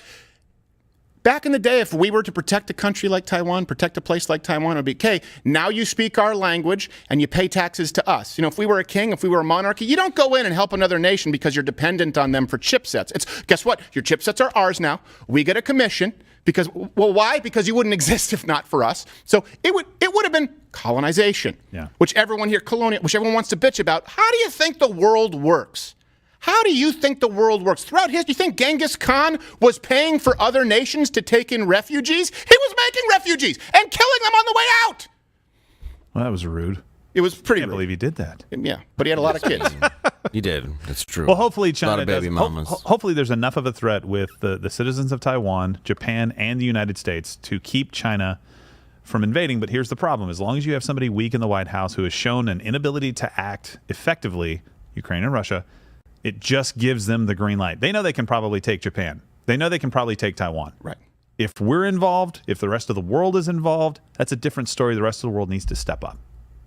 Back in the day, if we were to protect a country like Taiwan, protect a place like Taiwan, it would be, okay, now you speak our language and you pay taxes to us. If we were a king, if we were a monarchy, you don't go in and help another nation because you're dependent on them for chipsets. Guess what? Your chipsets are ours now. We get a commission because, why? Because you wouldn't exist if not for us. So it would have been colonization, which everyone here, which everyone wants to bitch about. How do you think the world works? How do you think the world works? Throughout history, you think Genghis Khan was paying for other nations to take in refugees? He was making refugees and killing them on the way out. Well, that was rude. It was pretty rude. I can't believe he did that. Yeah, but he had a lot of kids. He did. That's true. Well, hopefully China a lot of baby mamas. Hopefully there's enough of a threat with the citizens of Taiwan, Japan, and the United States to keep China from invading. But here's the problem. As long as you have somebody weak in the White House who has shown an inability to act effectively, Ukraine and Russia, it just gives them the green light. They know they can probably take Japan. They know they can probably take Taiwan. Right. If we're involved, if the rest of the world is involved, that's a different story. The rest of the world needs to step up.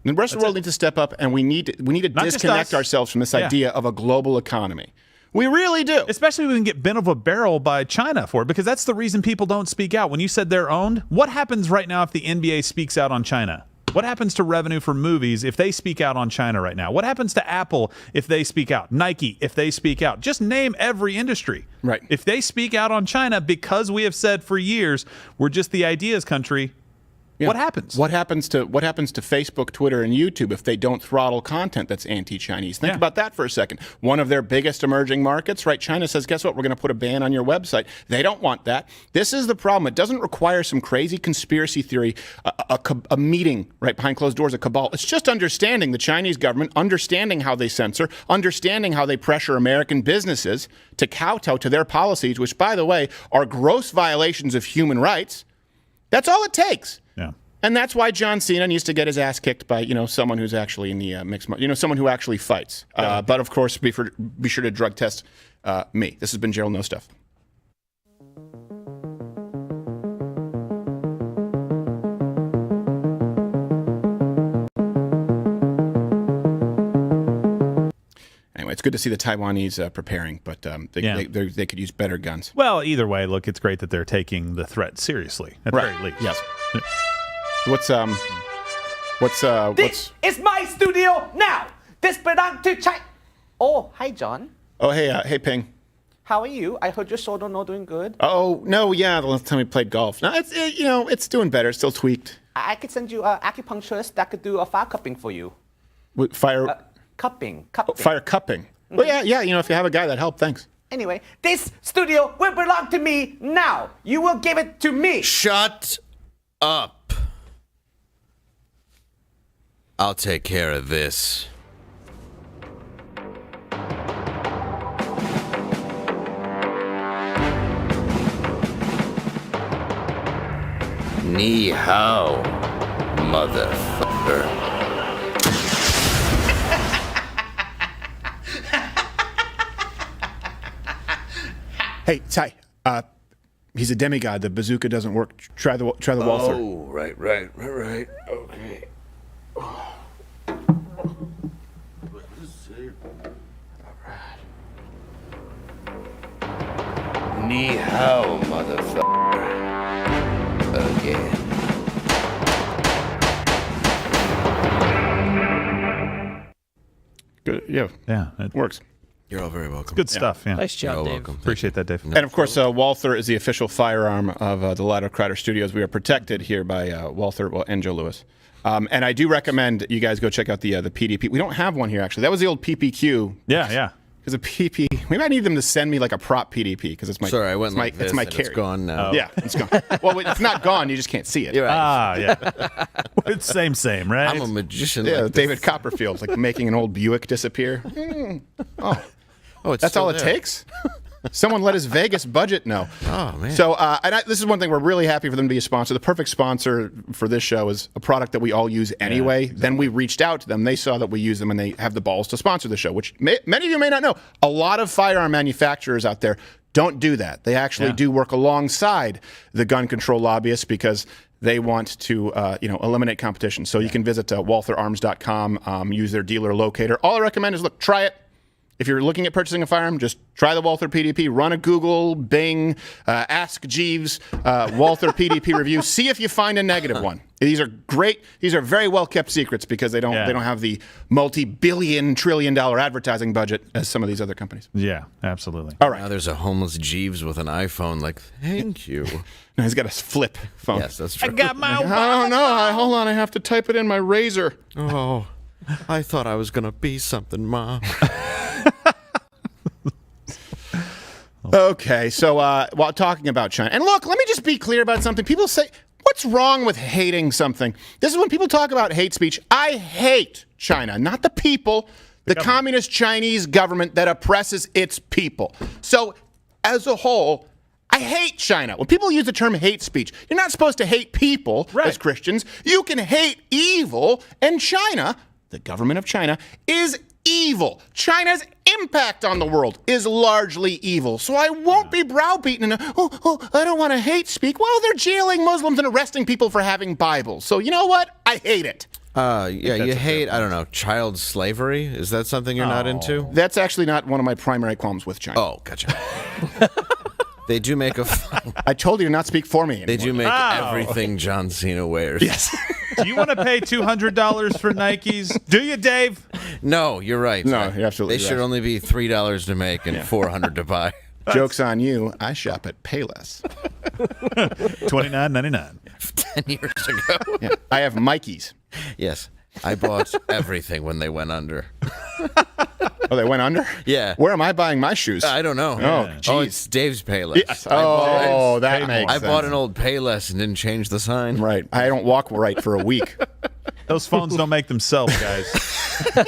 The rest of the world needs to step up, and we need to disconnect ourselves from this idea of a global economy. We really do. Especially when we can get bent over a barrel by China for it, because that's the reason people don't speak out. When you said they're owned, what happens right now if the NBA speaks out on China? What happens to revenue for movies if they speak out on China right now? What happens to Apple if they speak out? Nike, if they speak out? Just name every industry. Right. If they speak out on China, because we have said for years, we're just the ideas country, what happens? What happens to Facebook, Twitter, and YouTube if they don't throttle content that's anti-Chinese? Think about that for a second. One of their biggest emerging markets, right? China says, guess what? We're going to put a ban on your website. They don't want that. This is the problem. It doesn't require some crazy conspiracy theory, a meeting right behind closed doors, a cabal. It's just understanding the Chinese government, understanding how they censor, understanding how they pressure American businesses to kowtow to their policies, which, by the way, are gross violations of human rights. That's all it takes. Yeah. And that's why John Cena needs to get his ass kicked by, someone who's actually in the mixed, someone who actually fights. But of course, be sure to drug test me. This has been Gerald No Stuff. Anyway, it's good to see the Taiwanese preparing, but they could use better guns. Well, either way, look, it's great that they're taking the threat seriously, at the very least. Yes. What's This is my studio now. This belongs to China. Oh, hi, John. Oh, hey, Ping. How are you? I heard your shoulder not doing good. Oh, no, yeah, the last time we played golf. No, it's doing better. It's still tweaked. I could send you an acupuncturist that could do a fire cupping for you. Fire? Cupping. Fire cupping. Mm-hmm. Well, yeah, if you have a guy, that'd help. Thanks. Anyway, this studio will belong to me now. You will give it to me. Shut up. I'll take care of this. Ni hao, motherfucker. Hey, Tai. He's a demigod. The bazooka doesn't work. Try the Walther. Oh, right. Okay. Ni hao, motherfucker. Again. Good. Yeah. Yeah, it Works. You're all very welcome. Good stuff. Yeah. Nice job, You're Dave. welcome. Appreciate that, Dave. And of course, Walther is the official firearm of the Ladder Crider Studios. We are protected here by Walther and Joe Lewis. And I do recommend you guys go check out the PDP. We don't have one here, actually. That was the old PPQ. Yeah. Because a PP, we might need them to send me like a prop PDP because it's my. Sorry, I went it's my, like this it's my and carry. it's gone now. Yeah, it's gone. Well, it's not gone. You just can't see it. You're right. Yeah. It's same, right? I'm a magician. Yeah, like David Copperfield, like making an old Buick disappear. Oh, it's that's still all it there. takes? Someone let his Vegas budget know. Oh, man. So, this is one thing we're really happy for them to be a sponsor. The perfect sponsor for this show is a product that we all use anyway. Exactly. Then we reached out to them. They saw that we use them, and they have the balls to sponsor the show, which many of you may not know. A lot of firearm manufacturers out there don't do that. They actually do work alongside the gun control lobbyists because they want to, eliminate competition. So you can visit waltherarms.com, use their dealer locator. All I recommend is, look, try it. If you're looking at purchasing a firearm, just try the Walther PDP. Run a Google, Bing, Ask Jeeves, Walther PDP review. See if you find a negative one. These are great. These are very well kept secrets because they don't have the multi-billion, trillion-dollar advertising budget as some of these other companies. Yeah, absolutely. All right. Now there's a homeless Jeeves with an iPhone. Like, thank you. No, he's got a flip phone. Yes, that's true. I got my. Oh no! Hold on. I have to type it in my razor. Oh, I thought I was gonna be something, Mom. Okay, so while talking about China, and look, let me just be clear about something. People say, what's wrong with hating something? This is when people talk about hate speech. I hate China, not the people, the communist Chinese government that oppresses its people. So, as a whole, I hate China. When people use the term hate speech, you're not supposed to hate people as Christians. You can hate evil, and China, the government of China, is evil. China's impact on the world is largely evil. So I won't be browbeaten and, I don't want to hate speak. Well, they're jailing Muslims and arresting people for having Bibles. So you know what? I hate it. You hate, I don't know, child slavery? Is that something you're not into? That's actually not one of my primary qualms with China. Oh, gotcha. They do make I told you to not speak for me anymore. They do make everything John Cena wears. Yes. Do you want to pay $200 for Nikes? Do you, Dave? No, you're right. No, you're absolutely They right. should only be $3 to make and $400 to buy. Joke's on you. I shop at Payless. $29.99. 10 years ago. Yeah. I have Mikey's. Yes. I bought everything when they went under. Oh, they went under? Yeah. Where am I buying my shoes? I don't know. Oh, geez. Oh, it's Dave's Payless. Yes. Oh, that makes I sense. bought an old Payless and didn't change the sign. Right. I don't walk right for a week. Those phones don't make themselves, guys. All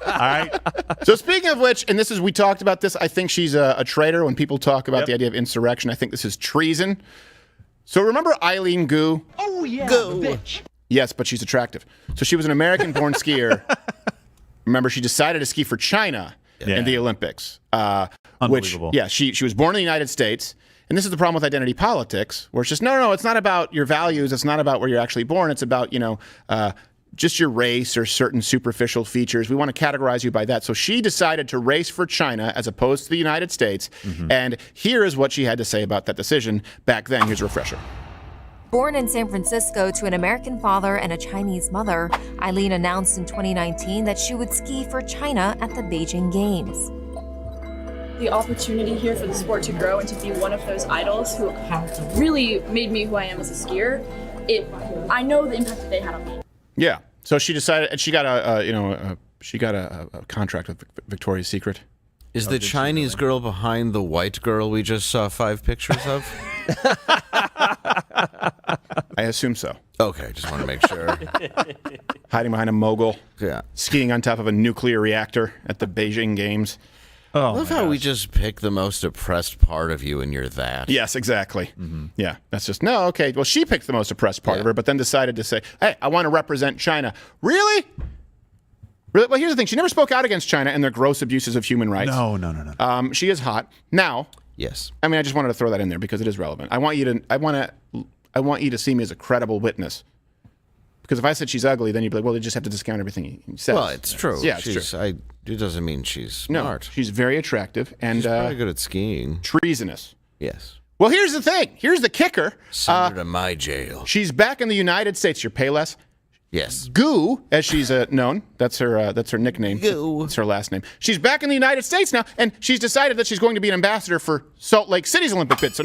right. So speaking of which, and this is, we talked about this, I think she's a traitor. When people talk about the idea of insurrection, I think this is treason. So remember Eileen Ghur? Oh, yeah, the bitch. Yes, but she's attractive. So she was an American-born skier. Remember, she decided to ski for China in the Olympics. Unbelievable. She was born in the United States. And this is the problem with identity politics, where it's just, no, it's not about your values. It's not about where you're actually born. It's about, just your race or certain superficial features. We want to categorize you by that. So she decided to race for China as opposed to the United States. Mm-hmm. And here is what she had to say about that decision back then. Here's a refresher. Born in San Francisco to an American father and a Chinese mother, Eileen announced in 2019 that she would ski for China at the Beijing Games. The opportunity here for the sport to grow and to be one of those idols who really made me who I am as a skier, I know the impact that they had on me. Yeah. So she decided, and she got a contract with Victoria's Secret. Is the Chinese girl behind the white girl we just saw 5 pictures of? I assume so. Okay, just want to make sure. Hiding behind a mogul. Yeah. Skiing on top of a nuclear reactor at the Beijing Games. I love how we just pick the most oppressed part of you and you're that. Yes, exactly. Mm-hmm. Yeah, that's just, no, okay. Well, she picked the most oppressed part of her, but then decided to say, hey, I want to represent China. Really? Really? Well, here's the thing. She never spoke out against China and their gross abuses of human rights. No. She is hot. Now, Yes. I mean, I just wanted to throw that in there because it is relevant. I want you to see me as a credible witness. Because if I said she's ugly, then you'd be like, well, they just have to discount everything he says. Well, it's true. Yeah, it's true. It doesn't mean she's smart. No, she's very attractive and she's probably good at skiing. Treasonous. Yes. Well, here's the thing. Here's the kicker. Send her to my jail. She's back in the United States. Your Payless. Yes. Ghur, as she's known. That's her nickname. Ghur. That's her last name. She's back in the United States now, and she's decided that she's going to be an ambassador for Salt Lake City's Olympic bid. So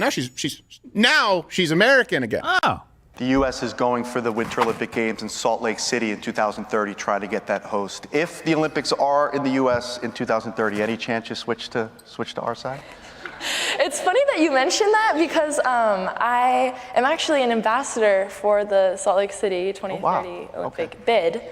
now she's American again. Oh. The U.S. is going for the Winter Olympic Games in Salt Lake City in 2030, trying to get that host. If the Olympics are in the U.S. in 2030, any chance you switch to our side? It's funny that you mentioned that because I am actually an ambassador for the Salt Lake City 2030 Olympic bid.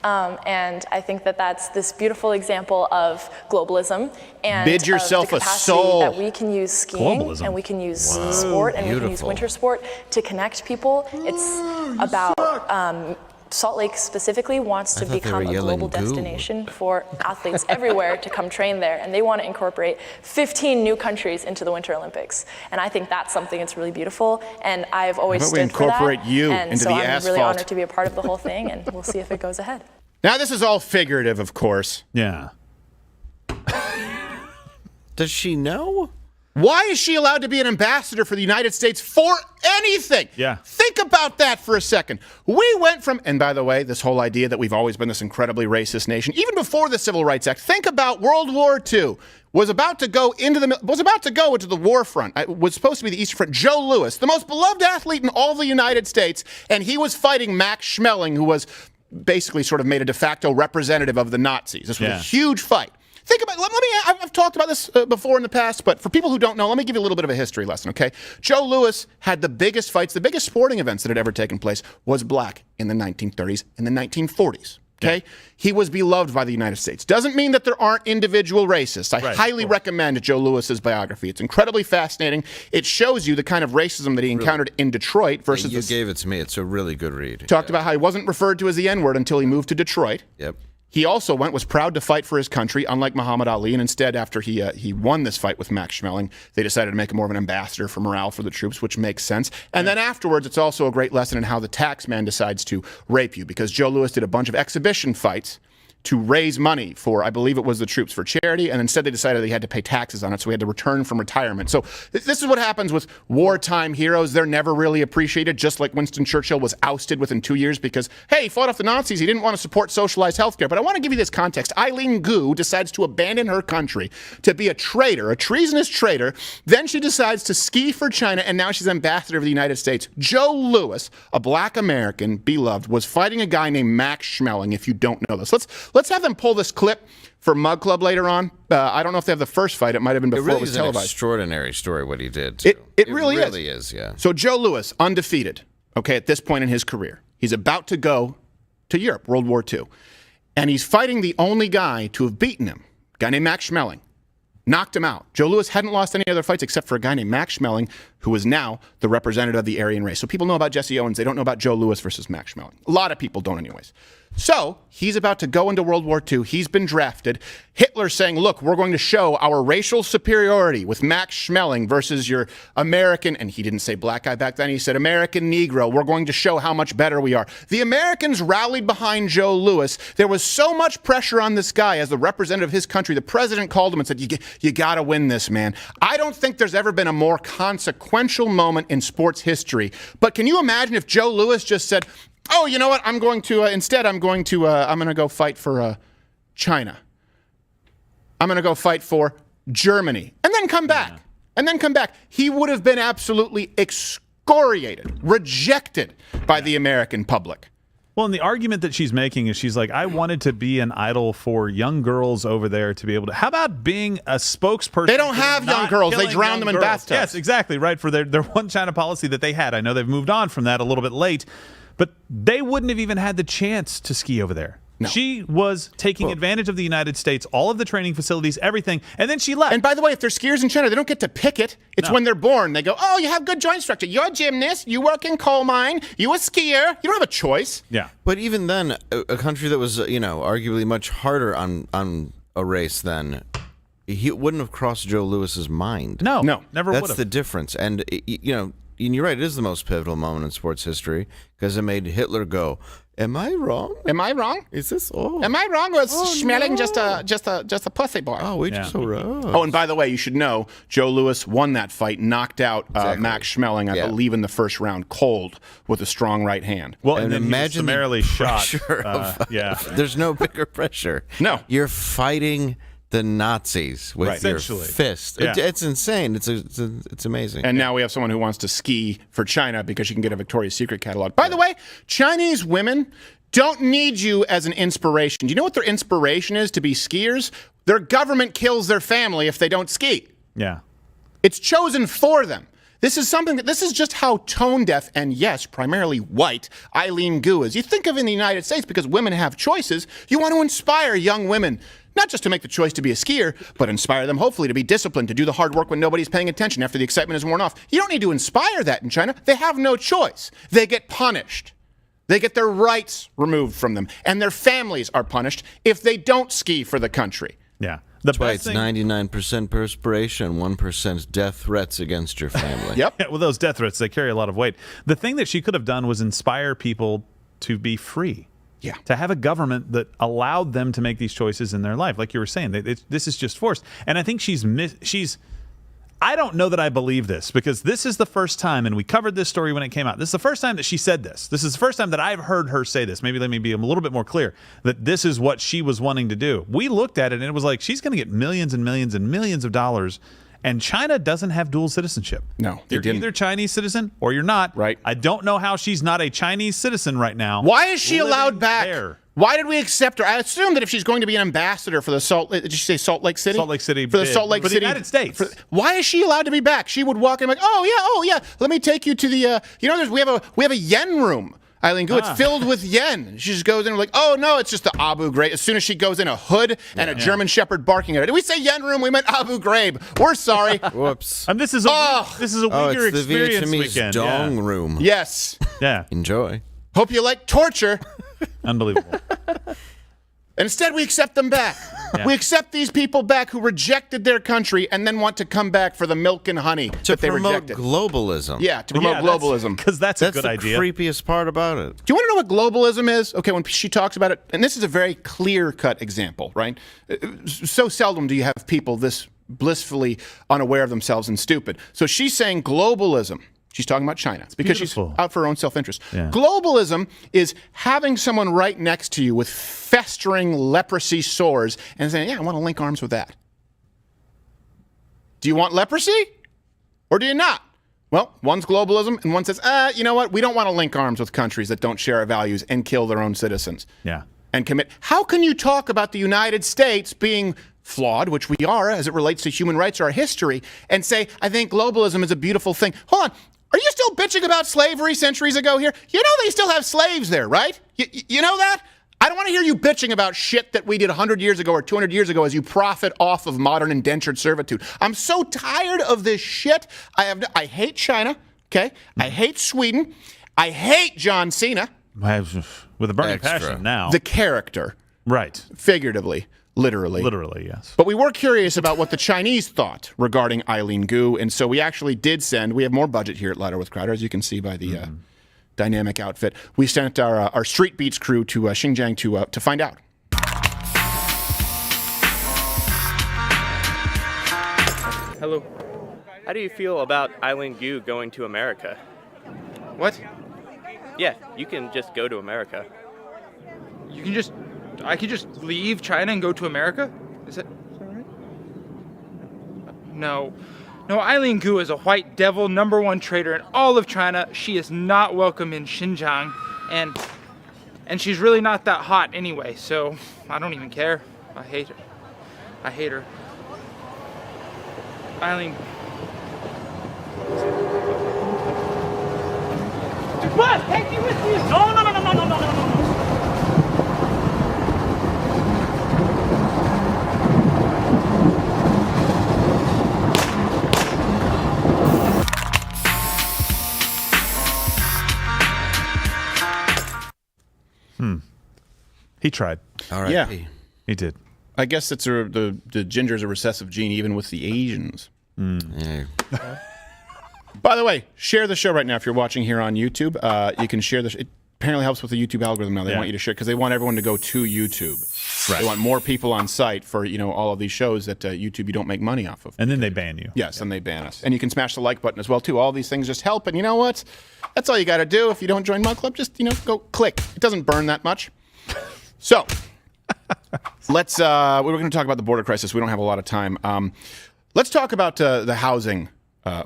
And I think that that's this beautiful example of globalism and bid yourself the a capacity soul. that we can use skiing Globalism. and we can use sport and we can use winter sport to connect people. It's about Salt Lake specifically wants to become a global destination for athletes everywhere to come train there, and they want to incorporate 15 new countries into the Winter Olympics. And I think that's something that's really beautiful, and I've always stood for that. Incorporate you and into so the I'm asphalt. really honored to be a part of the whole thing, and we'll see if it goes ahead. Now, this is all figurative, of course. Yeah. Does she know? Why is she allowed to be an ambassador for the United States for anything? Yeah. Think about that for a second. We went from, and by the way, this whole idea that we've always been this incredibly racist nation, even before the Civil Rights Act, think about World War II. Was about to go into the war front. It was supposed to be the Eastern Front. Joe Louis, the most beloved athlete in all the United States, and he was fighting Max Schmeling, who was basically sort of made a de facto representative of the Nazis. This was a huge fight. Think about. I've talked about this before in the past, but for people who don't know, let me give you a little bit of a history lesson. Okay, Joe Louis had the biggest fights, the biggest sporting events that had ever taken place was black in the 1930s and the 1940s. Okay, he was beloved by the United States. Doesn't mean that there aren't individual racists. I highly recommend Joe Louis's biography. It's incredibly fascinating. It shows you the kind of racism that he encountered in Detroit versus. You gave it to me. It's a really good read. Talked about how he wasn't referred to as the N-word until he moved to Detroit. Yep. He also was proud to fight for his country, unlike Muhammad Ali, and instead, after he won this fight with Max Schmeling, they decided to make him more of an ambassador for morale for the troops, which makes sense. And then afterwards, it's also a great lesson in how the tax man decides to rape you, because Joe Louis did a bunch of exhibition fights to raise money for, I believe it was the troops, for charity, and instead they decided they had to pay taxes on it, so he had to return from retirement. So this is what happens with wartime heroes. They're never really appreciated, just like Winston Churchill was ousted within 2 years because, hey, he fought off the Nazis. He didn't want to support socialized healthcare. But I want to give you this context. Eileen Ghur decides to abandon her country to be a traitor, a treasonous traitor. Then she decides to ski for China, and now she's ambassador of the United States. Joe Louis, a black American, beloved, was fighting a guy named Max Schmeling, if you don't know this. Let's have them pull this clip for Mug Club later on. I don't know if they have the first fight. It might have been before it was televised. An extraordinary story what he did. It really is, yeah. So Joe Louis, undefeated, okay, at this point in his career. He's about to go to Europe, World War II. And he's fighting the only guy to have beaten him, a guy named Max Schmeling. Knocked him out. Joe Louis hadn't lost any other fights except for a guy named Max Schmeling, who is now the representative of the Aryan race. So people know about Jesse Owens. They don't know about Joe Louis versus Max Schmeling. A lot of people don't anyways. So he's about to go into World War II. He's been drafted. Hitler's saying, look, we're going to show our racial superiority with Max Schmeling versus your American, and he didn't say black guy back then, he said American Negro. We're going to show how much better we are. The Americans rallied behind Joe Louis. There was so much pressure on this guy as the representative of his country. The president called him and said, you got to win this, man. I don't think there's ever been a more consequential moment in sports history. But can you imagine if Joe Louis just said, oh, you know what? I'm going to go fight for China. I'm going to go fight for Germany and then come back. And then come back. He would have been absolutely excoriated, rejected by the American public. Well, and the argument that she's making is she's like, I wanted to be an idol for young girls over there to be able to. How about being a spokesperson? They don't have young girls. They drown them in bathtubs. Yes, exactly. Right. For their one China policy that they had. I know they've moved on from that a little bit late, but they wouldn't have even had the chance to ski over there. No. She was taking advantage of the United States, all of the training facilities, everything, and then she left. And by the way, if they're skiers in China, they don't get to pick it. It's when they're born. They go, oh, you have good joint structure. You're a gymnast. You work in coal mine. You a skier. You don't have a choice. Yeah. But even then, a country that was, arguably much harder on a race than he wouldn't have crossed Joe Lewis's mind. No, never would have. That's the difference. And, and you're right, it is the most pivotal moment in sports history because it made Hitler go, am I wrong? Am I wrong? Is this Am I wrong? Was Schmeling just a pussy boy? Oh, we just so wrong. Oh, and by the way, you should know Joe Louis won that fight, knocked out Max Schmeling, I believe, in the first round, cold with a strong right hand. Well, and then imagine he was summarily shot. There's no bigger pressure. No, you're fighting the Nazis with your fist. Yeah. It's insane. It's amazing. And now we have someone who wants to ski for China because she can get a Victoria's Secret catalog. By the way, Chinese women don't need you as an inspiration. Do you know what their inspiration is to be skiers? Their government kills their family if they don't ski. Yeah. It's chosen for them. This is just how tone deaf and, yes, primarily white Eileen Ghur is. You think of in the United States, because women have choices, you want to inspire young women, not just to make the choice to be a skier, but inspire them hopefully to be disciplined, to do the hard work when nobody's paying attention after the excitement is worn off. You don't need to inspire that in China. They have no choice. They get punished. They get their rights removed from them, and their families are punished if they don't ski for the country. Yeah. That's why it's 99% perspiration, 1% death threats against your family. Yep. Well, those death threats, they carry a lot of weight. The thing that she could have done was inspire people to be free. Yeah. To have a government that allowed them to make these choices in their life. Like you were saying, this is just forced. And I think she's I don't know that I believe this, because this is the first time, and we covered this story when it came out. This is the first time that she said this. This is the first time that I've heard her say this. Maybe let me be a little bit more clear, that this is what she was wanting to do. We looked at it, and it was like, she's going to get millions and millions and millions of dollars, and China doesn't have dual citizenship. No, they you're didn't. either Chinese citizen or you're not. Right. I don't know how she's not a Chinese citizen right now. Why is she allowed back? There. Why did we accept her? I assume that if she's going to be an ambassador for the did you say Salt Lake City? Salt Lake City. For the Salt Lake City. For the United States. Why is she allowed to be back? She would walk in like, oh yeah, let me take you to the, we have a yen room. Eileen Ghur, it's filled with yen. She just goes in and like, oh no, it's just the Abu Ghraib. As soon as she goes in, a hood and a German Shepherd barking at her. Did we say yen room? We meant Abu Ghraib. We're sorry. Whoops. And this is a Uyghur it's the experience Vietnamese weekend. dong room. Yes. Yeah. Enjoy. Hope you like torture. Unbelievable. And instead, we accept them back. Yeah. We accept these people back who rejected their country and then want to come back for the milk and honey that they rejected. Globalism. Yeah, to promote globalism. Because that's a good idea. That's the creepiest part about it. Do you want to know what globalism is? Okay, when she talks about it, and this is a very clear-cut example, right? So seldom do you have people this blissfully unaware of themselves and stupid. So she's saying globalism. She's talking about China. It's because she's out for her own self-interest. Yeah. Globalism is having someone right next to you with festering leprosy sores and saying, yeah, I want to link arms with that. Do you want leprosy? Or do you not? Well, one's globalism and one says, you know what? We don't want to link arms with countries that don't share our values and kill their own citizens. Yeah. And commit. How can you talk about the United States being flawed, which we are as it relates to human rights or our history, and say, I think globalism is a beautiful thing? Hold on. Are you still bitching about slavery centuries ago here? You know they still have slaves there, right? You know that? I don't want to hear you bitching about shit that we did 100 years ago or 200 years ago as you profit off of modern indentured servitude. I'm so tired of this shit. I hate China, okay? I hate Sweden. I hate John Cena. With a burning passion now. The character. Right. Figuratively. Literally. Literally, yes. But we were curious about what the Chinese thought regarding Eileen Ghur, and so we actually did send, we have more budget here at Louder with Crowder, as you can see by the dynamic outfit. We sent our Street Beats crew to Xinjiang to find out. Hello. How do you feel about Eileen Ghur going to America? What? Yeah, you can just go to America. I could just leave China and go to America? Is that right? No, Eileen Ghur is a white devil, #1 traitor in all of China. She is not welcome in Xinjiang, and she's really not that hot anyway, so I don't even care. I hate her. Eileen. What? Take me with you! No. He tried. All right. Yeah. He did. I guess it's the ginger's a recessive gene even with the Asians. Yeah. By the way, share the show right now if you're watching here on YouTube. You can share this. It apparently helps with the YouTube algorithm now. They want you to share because they want everyone to go to YouTube. Right. They want more people on site for all of these shows that YouTube you don't make money off of. And then they ban you. Yes, and they ban us. And you can smash the like button as well too. All these things just help. And you know what? That's all you got to do. If you don't join Mug Club, just go click. It doesn't burn that much. So let's. We were going to talk about the border crisis. We don't have a lot of time. Let's talk about the housing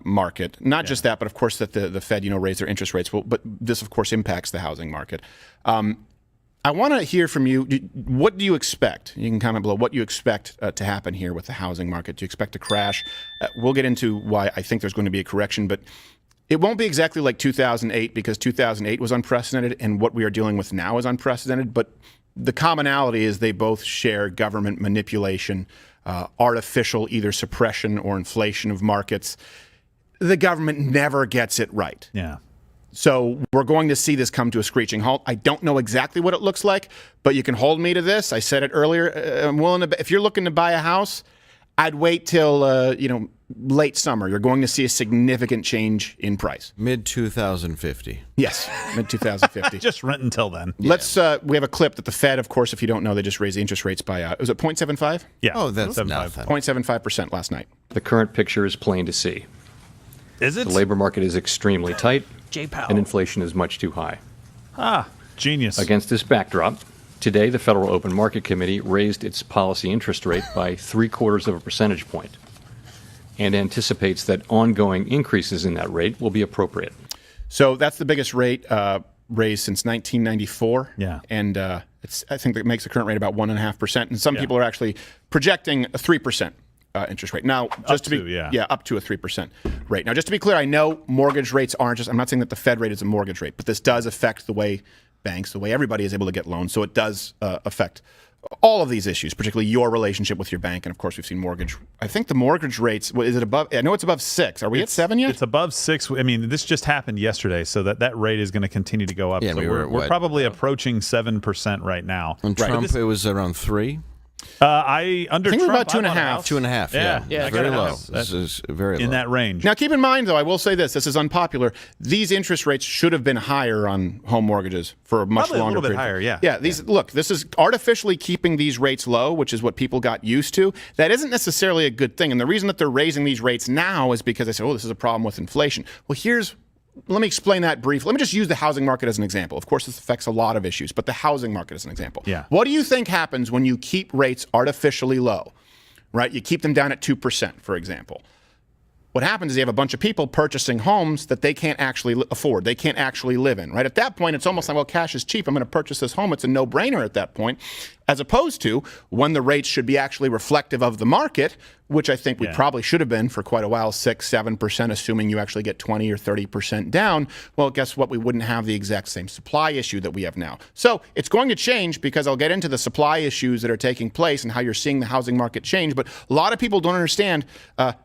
market. Not just that, but of course that the Fed raised their interest rates. Well, but this of course impacts the housing market. I want to hear from you. What do you expect? You can comment below what you expect to happen here with the housing market. Do you expect a crash? We'll get into why I think there's going to be a correction, but it won't be exactly like 2008 because 2008 was unprecedented and what we are dealing with now is unprecedented. But the commonality is they both share government manipulation, artificial either suppression or inflation of markets. The government never gets it right. Yeah. So we're going to see this come to a screeching halt. I don't know exactly what it looks like, but you can hold me to this. I said it earlier. I'm willing to. If you're looking to buy a house, I'd wait till late summer. You're going to see a significant change in price. Mid-2050. Yes, mid-2050. Just rent until then. Yeah. Let's. We have a clip that the Fed, of course, if you don't know, they just raised the interest rates by. Was it 0.75? Yeah. Oh, that's nothing. 0.75% last night. The current picture is plain to see. Is it? The labor market is extremely tight, J-Powell. and inflation is much too high. Genius. Against this backdrop, today the Federal Open Market Committee raised its policy interest rate by 0.75 of a percentage point and anticipates that ongoing increases in that rate will be appropriate. So that's the biggest rate raised since 1994. Yeah. And I think that makes the current rate about 1.5%. And some people are actually projecting a 3%. Interest rate. Now, just to be up to a 3% rate. Now, just to be clear, I know mortgage rates aren't just. I'm not saying that the Fed rate is a mortgage rate, but this does affect the way banks, the way everybody is able to get loans. So it does affect all of these issues, particularly your relationship with your bank. And of course, we've seen mortgage. I think the mortgage rates. Is it above? I know it's above 6. Are we at 7 yet? It's above 6. I mean, this just happened yesterday, so that rate is going to continue to go up. Yeah, so we're probably approaching 7% right now. On Trump, it was around 3. I think we're about 2.5. 2.5. Yeah, very low. This is very low. In that range. Now, keep in mind, though, I will say this. This is unpopular. These interest rates should have been higher on home mortgages for a much Probably longer a little bit period. higher, Yeah. Look, this is artificially keeping these rates low, which is what people got used to. That isn't necessarily a good thing. And the reason that they're raising these rates now is because they say, this is a problem with inflation. Well, let me explain that briefly. Let me just use the housing market as an example. Of course, this affects a lot of issues, but the housing market is an example. Yeah. What do you think happens when you keep rates artificially low, right? You keep them down at 2%, for example. What happens is you have a bunch of people purchasing homes that they can't actually afford. They can't actually live in, right? At that point, it's almost like, well, cash is cheap. I'm going to purchase this home. It's a no-brainer at that point, as opposed to when the rates should be actually reflective of the market, which I think we probably should have been for quite a while, 6, 7%, assuming you actually get 20 or 30% down. Well, guess what? We wouldn't have the exact same supply issue that we have now. So it's going to change because I'll get into the supply issues that are taking place and how you're seeing the housing market change. But a lot of people don't understand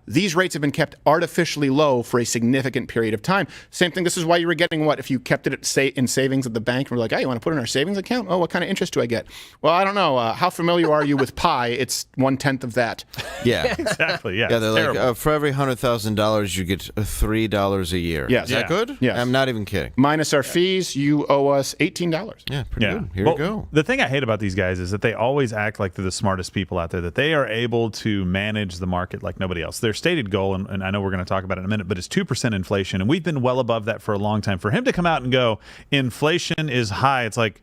these rates have been kept artificially low for a significant period of time. Same thing. This is why you were getting what? If you kept it in savings at the bank and we're like, hey, you want to put it in our savings account? Oh, what kind of interest do I get? Well, I don't know. How familiar are you with pi? It's 1/10 of that. Yeah. Exactly. Yeah. Yeah. They're like, for every $100,000, you get $3 a year. Yes. Is that good? Yes. I'm not even kidding. Minus our fees, you owe us $18. Yeah. Pretty good. Here you go. The thing I hate about these guys is that they always act like they're the smartest people out there, that they are able to manage the market like nobody else. Their stated goal, and I know we're going to talk about it in a minute, but it's 2% inflation, and we've been well above that for a long time. For him to come out and go, inflation is high, it's like,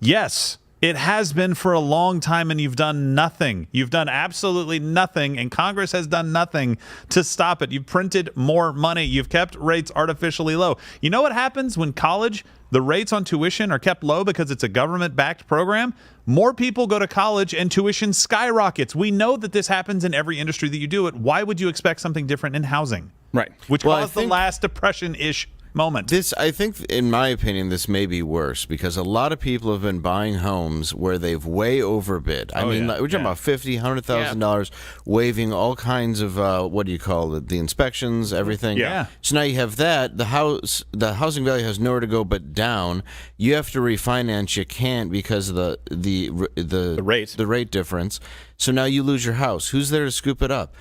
yes. It has been for a long time, and you've done nothing. You've done absolutely nothing, and Congress has done nothing to stop it. You've printed more money. You've kept rates artificially low. You know what happens when the rates on tuition are kept low because it's a government-backed program? More people go to college, and tuition skyrockets. We know that this happens in every industry that you do it. Why would you expect something different in housing? Right. Which caused the last depression-ish moment. This, I think, in my opinion, this may be worse because a lot of people have been buying homes where they've way overbid. I mean, we're talking about $50,000, $100,000, waiving all kinds of what do you call it? The inspections, everything. Yeah. So now you have that. The housing value has nowhere to go but down. You have to refinance. You can't because of the rate difference. So now you lose your house. Who's there to scoop it up?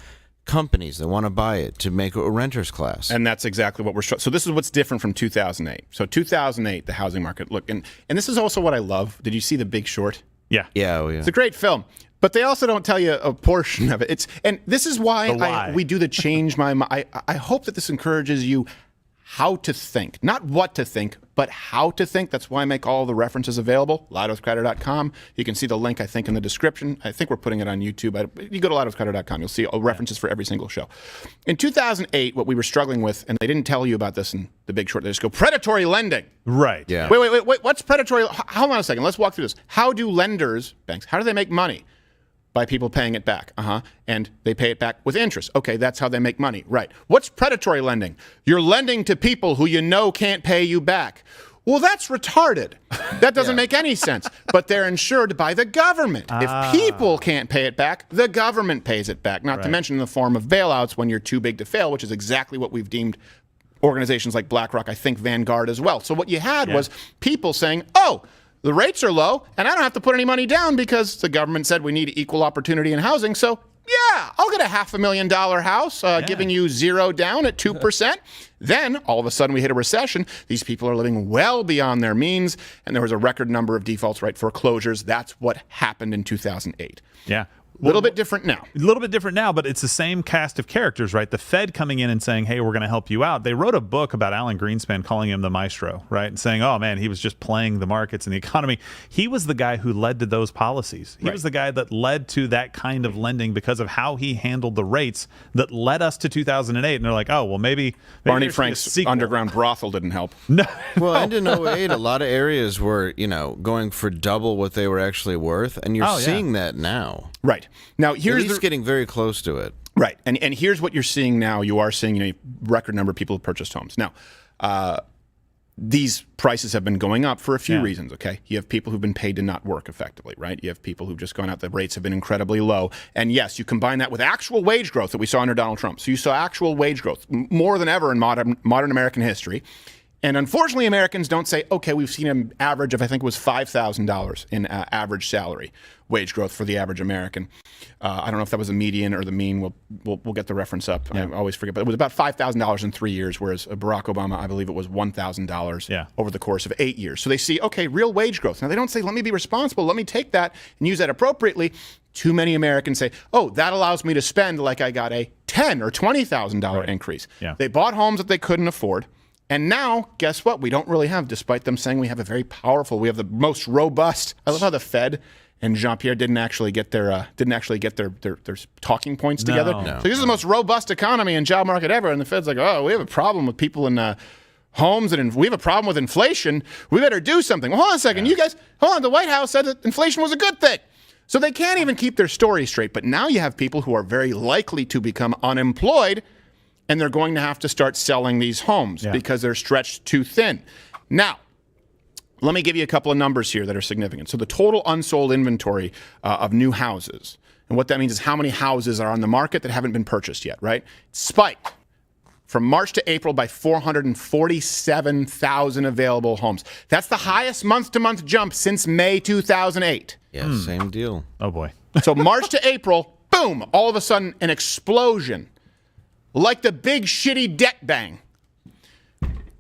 Companies that want to buy it to make a renter's class. And that's exactly what we're so this is what's different from 2008. So 2008, the housing market, look, and this is also what I love. Did you see The Big Short? Yeah. Yeah. It's a great film. But they also don't tell you a portion of it. And this is why we do the change my mind. I hope that this encourages you how to think, not what to think, but how to think. That's why I make all the references available. LoudWithCrowder.com. You can see the link, I think, in the description. I think we're putting it on YouTube. You go to LoudWithCrowder.com. You'll see references for every single show. In 2008, what we were struggling with, and they didn't tell you about this in The Big Short, they just go, predatory lending. Right. Yeah. Wait. What's predatory? Hold on a second. Let's walk through this. How do lenders, banks, how do they make money? By people paying it back. And they pay it back with interest. Okay, that's how they make money. Right. What's predatory lending? You're lending to people who you know can't pay you back. Well, that's retarded. That doesn't make any sense. But they're insured by the government. If people can't pay it back, the government pays it back. Not to mention in the form of bailouts when you're too big to fail, which is exactly what we've deemed organizations like BlackRock, I think Vanguard as well. So what you had was people saying, oh, the rates are low, and I don't have to put any money down because the government said we need equal opportunity in housing. So, yeah, I'll get a $500,000 house, giving you 0 down at 2%. Then, all of a sudden, we hit a recession. These people are living well beyond their means, and there was a record number of defaults, foreclosures. That's what happened in 2008. Yeah. A little bit different now. A little bit different now, but it's the same cast of characters, right? The Fed coming in and saying, hey, we're going to help you out. They wrote a book about Alan Greenspan calling him the maestro, right? And saying, oh, man, he was just playing the markets and the economy. He was the guy who led to those policies. He was the guy that led to that kind of lending because of how he handled the rates that led us to 2008. And they're like, oh, well, maybe Barney Frank's underground brothel didn't help. No. Well, and in 08, a lot of areas were, going for double what they were actually worth. And you're seeing that now. Right. Now, here's At least getting very close to it. Right. And here's what you're seeing now. You are seeing a record number of people who purchased homes. Now, these prices have been going up for a few reasons, okay? You have people who've been paid to not work effectively, right? You have people who've just gone out. The rates have been incredibly low. And yes, you combine that with actual wage growth that we saw under Donald Trump. So you saw actual wage growth more than ever in modern American history. And unfortunately, Americans don't say, okay, we've seen an average of, I think it was $5,000 in average salary wage growth for the average American. I don't know if that was the median or the mean. We'll get the reference up. I always forget. But it was about $5,000 in 3 years, whereas Barack Obama, I believe it was $1,000 over the course of 8 years. So they see, okay, real wage growth. Now, they don't say, let me be responsible. Let me take that and use that appropriately. Too many Americans say, oh, that allows me to spend like I got a $10,000 or $20,000 increase. Yeah. They bought homes that they couldn't afford. And now, guess what? We don't really have, despite them saying we have a very powerful, we have the most robust. I love how the Fed and Jean-Pierre didn't actually get their talking points together. No. So this is the most robust economy and job market ever. And the Fed's like, oh, we have a problem with people in homes and we have a problem with inflation. We better do something. Well, hold on a second. You guys, hold on. The White House said that inflation was a good thing. So they can't even keep their story straight. But now you have people who are very likely to become unemployed. And they're going to have to start selling these homes because they're stretched too thin. Now, let me give you a couple of numbers here that are significant. So the total unsold inventory of new houses, and what that means is how many houses are on the market that haven't been purchased yet, right? It spiked from March to April by 447,000 available homes. That's the highest month-to-month jump since May 2008. Yeah, same deal. Oh, boy. So March to April, boom, all of a sudden an explosion. Like the big shitty debt bang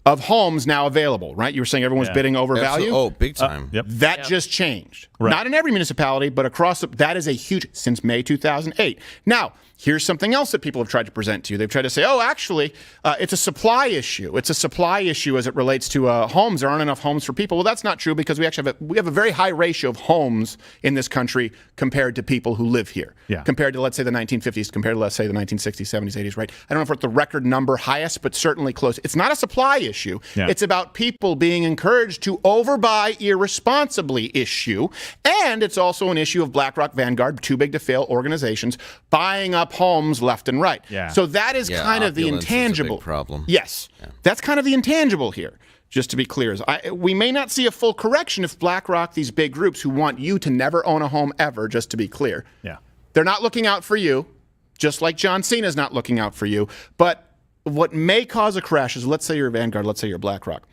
of homes now available, right? You were saying everyone's bidding over value? Oh, big time. That just changed. Right. Not in every municipality, but across that is a huge, since May 2008. Now, here's something else that people have tried to present to you. They've tried to say, oh, actually, it's a supply issue. It's a supply issue as it relates to homes. There aren't enough homes for people. Well, that's not true because we actually have a very high ratio of homes in this country compared to people who live here. Yeah. Compared to, let's say, the 1950s, compared to, let's say, the 1960s, 70s, 80s, right? I don't know if we're at the record number highest, but certainly close. It's not a supply issue. issue. Yeah. It's about people being encouraged to overbuy irresponsibly issue. And it's also an issue of BlackRock, Vanguard, too big to fail organizations buying up homes left and right. Yeah. So that is kind of the opulence is a intangible big problem. Yes. That's kind of the intangible here. Just to be clear, we may not see a full correction if BlackRock, these big groups who want you to never own a home ever, just to be clear. Yeah. They're not looking out for you, just like John Cena's not looking out for you. But what may cause a crash is, let's say you're Vanguard, let's say you're BlackRock,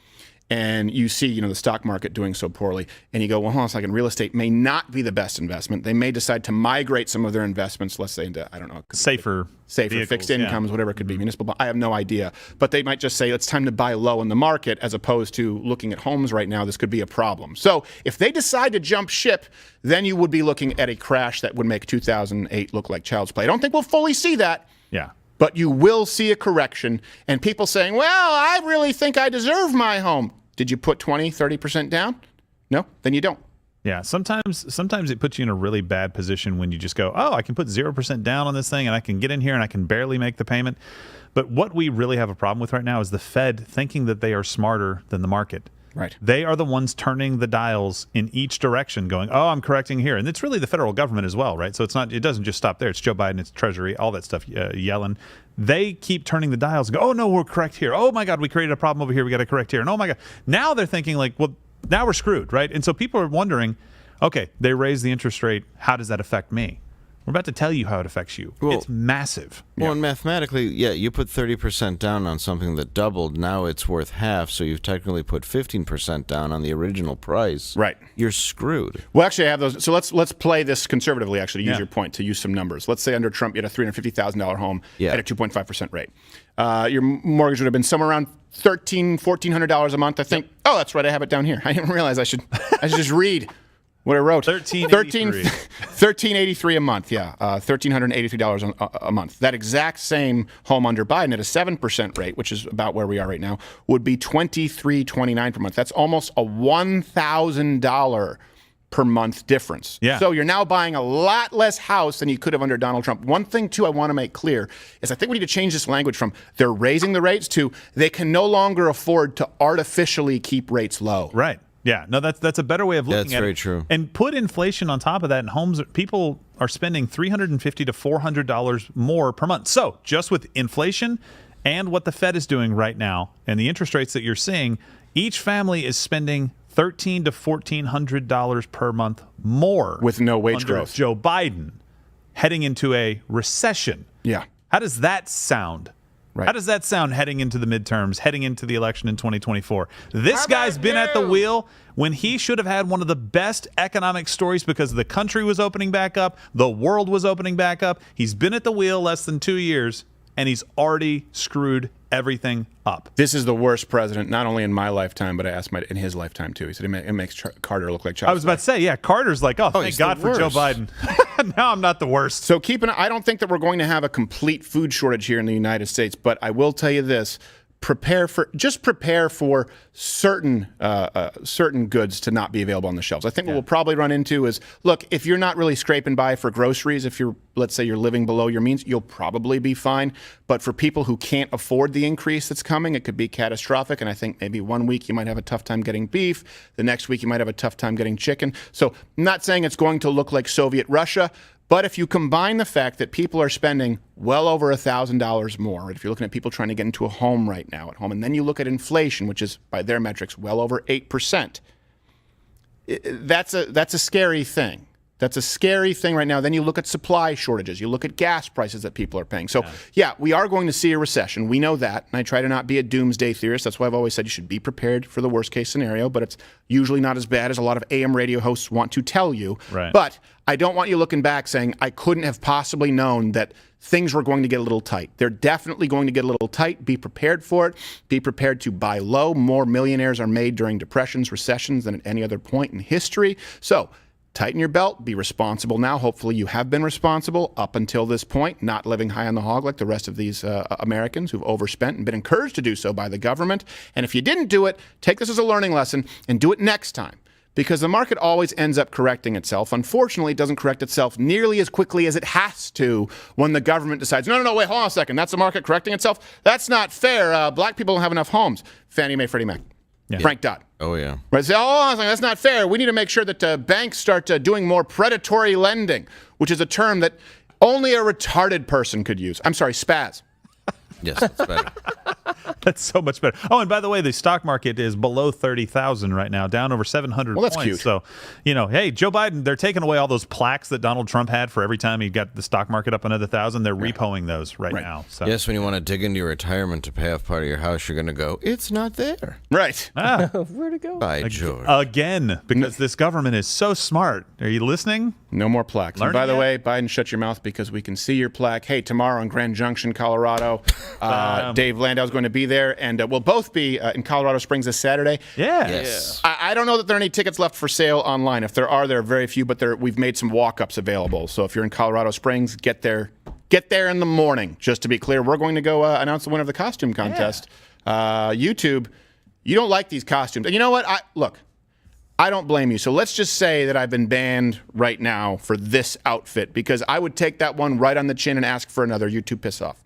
and you see, the stock market doing so poorly, and you go, well, hold on a second, real estate may not be the best investment. They may decide to migrate some of their investments, let's say, into, I don't know, safer vehicles, fixed incomes, whatever it could be, municipal bond. I have no idea. But they might just say it's time to buy low in the market as opposed to looking at homes right now. This could be a problem. So if they decide to jump ship, then you would be looking at a crash that would make 2008 look like child's play. I don't think we'll fully see that. Yeah. But you will see a correction and people saying, well, I really think I deserve my home. Did you put 20, 30% down? No? Then you don't. Yeah, sometimes it puts you in a really bad position when you just go, oh, I can put 0% down on this thing and I can get in here and I can barely make the payment. But what we really have a problem with right now is the Fed thinking that they are smarter than the market. Right. They are the ones turning the dials in each direction, going, oh, I'm correcting here. And it's really the federal government as well, right? So it doesn't just stop there. It's Joe Biden, it's Treasury, all that stuff, Yellen. They keep turning the dials and go, oh, no, we're correct here. Oh, my God, we created a problem over here. We got to correct here. And oh, my God. Now they're thinking like, well, now we're screwed, right? And so people are wondering, okay, they raise the interest rate. How does that affect me? We're about to tell you how it affects you. Well, it's massive. Well, and mathematically, you put 30% down on something that doubled. Now it's worth half, so you've technically put 15% down on the original price. Right. You're screwed. Well, actually, I have those. So let's play this conservatively, actually, to use your point, to use some numbers. Let's say under Trump, you had a $350,000 home at a 2.5% rate. Your mortgage would have been somewhere around $1,400 a month, I think. Yep. Oh, that's right. I have it down here. I didn't realize I should just read what I wrote. $1,383 a month, yeah. $1,383 a month. That exact same home under Biden at a 7% rate, which is about where we are right now, would be $2,329 per month. That's almost a $1,000 per month difference. Yeah. So you're now buying a lot less house than you could have under Donald Trump. One thing, too, I want to make clear is I think we need to change this language from they're raising the rates to they can no longer afford to artificially keep rates low. Right. Yeah, no, that's a better way of looking at it. That's very true. And put inflation on top of that, and people are spending $350 to $400 more per month. So just with inflation and what the Fed is doing right now and the interest rates that you're seeing, each family is spending $1,300 to $1,400 per month more with no wage under growth. Joe Biden heading into a recession. Yeah. How does that sound? Right. How does that sound heading into the midterms, heading into the election in 2024? This guy's been at the wheel when he should have had one of the best economic stories because the country was opening back up, the world was opening back up. He's been at the wheel less than 2 years, and he's already screwed everything up. This is the worst president, not only in my lifetime, but I asked in his lifetime, too. He said it makes Carter look like Charles. I was about to say, yeah, Carter's like, thank God for Joe Biden. Now I'm not the worst. So I don't think that we're going to have a complete food shortage here in the United States, but I will tell you this. Prepare for certain goods to not be available on the shelves. I think what we'll probably run into is, look, if you're not really scraping by for groceries, let's say you're living below your means, you'll probably be fine. But for people who can't afford the increase that's coming, it could be catastrophic. And I think maybe 1 week you might have a tough time getting beef. The next week you might have a tough time getting chicken. So I'm not saying it's going to look like Soviet Russia, but if you combine the fact that people are spending well over $1,000 more, if you're looking at people trying to get into a home right now at home, and then you look at inflation, which is by their metrics well over 8%, that's a scary thing. That's a scary thing right now. Then you look at supply shortages. You look at gas prices that people are paying. So, yeah, we are going to see a recession. We know that. And I try to not be a doomsday theorist. That's why I've always said you should be prepared for the worst case scenario. But it's usually not as bad as a lot of AM radio hosts want to tell you. Right. But I don't want you looking back saying, I couldn't have possibly known that things were going to get a little tight. They're definitely going to get a little tight. Be prepared for it. Be prepared to buy low. More millionaires are made during depressions, recessions than at any other point in history. So, tighten your belt, be responsible now. Hopefully you have been responsible up until this point, not living high on the hog like the rest of these Americans who've overspent and been encouraged to do so by the government. And if you didn't do it, take this as a learning lesson and do it next time. because the market always ends up correcting itself. Unfortunately, it doesn't correct itself nearly as quickly as it has to when the government decides, no, wait, hold on a second. That's the market correcting itself? That's not fair. Black people don't have enough homes. Fannie Mae, Freddie Mac. Yeah. Frank Dodd. Oh, yeah. Right? Say, that's not fair. We need to make sure that banks start doing more predatory lending, which is a term that only a retarded person could use. I'm sorry, spaz. Yes, that's better. That's so much better. Oh, and by the way, the stock market is below 30,000 right now, down over 700 well, that's points. Cute. So, hey, Joe Biden, they're taking away all those plaques that Donald Trump had for every time he got the stock market up another 1,000. They're repoing those right now. So. Yes, when you want to dig into your retirement to pay off part of your house, you're going to go, it's not there. Right. Where'd it go? By George. Again, because this government is so smart. Are you listening? No more plaques. And by the way, Biden, shut your mouth because we can see your plaque. Hey, tomorrow in Grand Junction, Colorado, Dave Landau's going to be there, and we'll both be in Colorado Springs this Saturday. Yeah. Yes. I don't know that there are any tickets left for sale online. If there are very few, but we've made some walk-ups available. So if you're in Colorado Springs, get there in the morning. Just to be clear, we're going to go announce the winner of the costume contest. YouTube, you don't like these costumes. And you know what? Look, I don't blame you. So let's just say that I've been banned right now for this outfit because I would take that one right on the chin and ask for another. YouTube, piss off.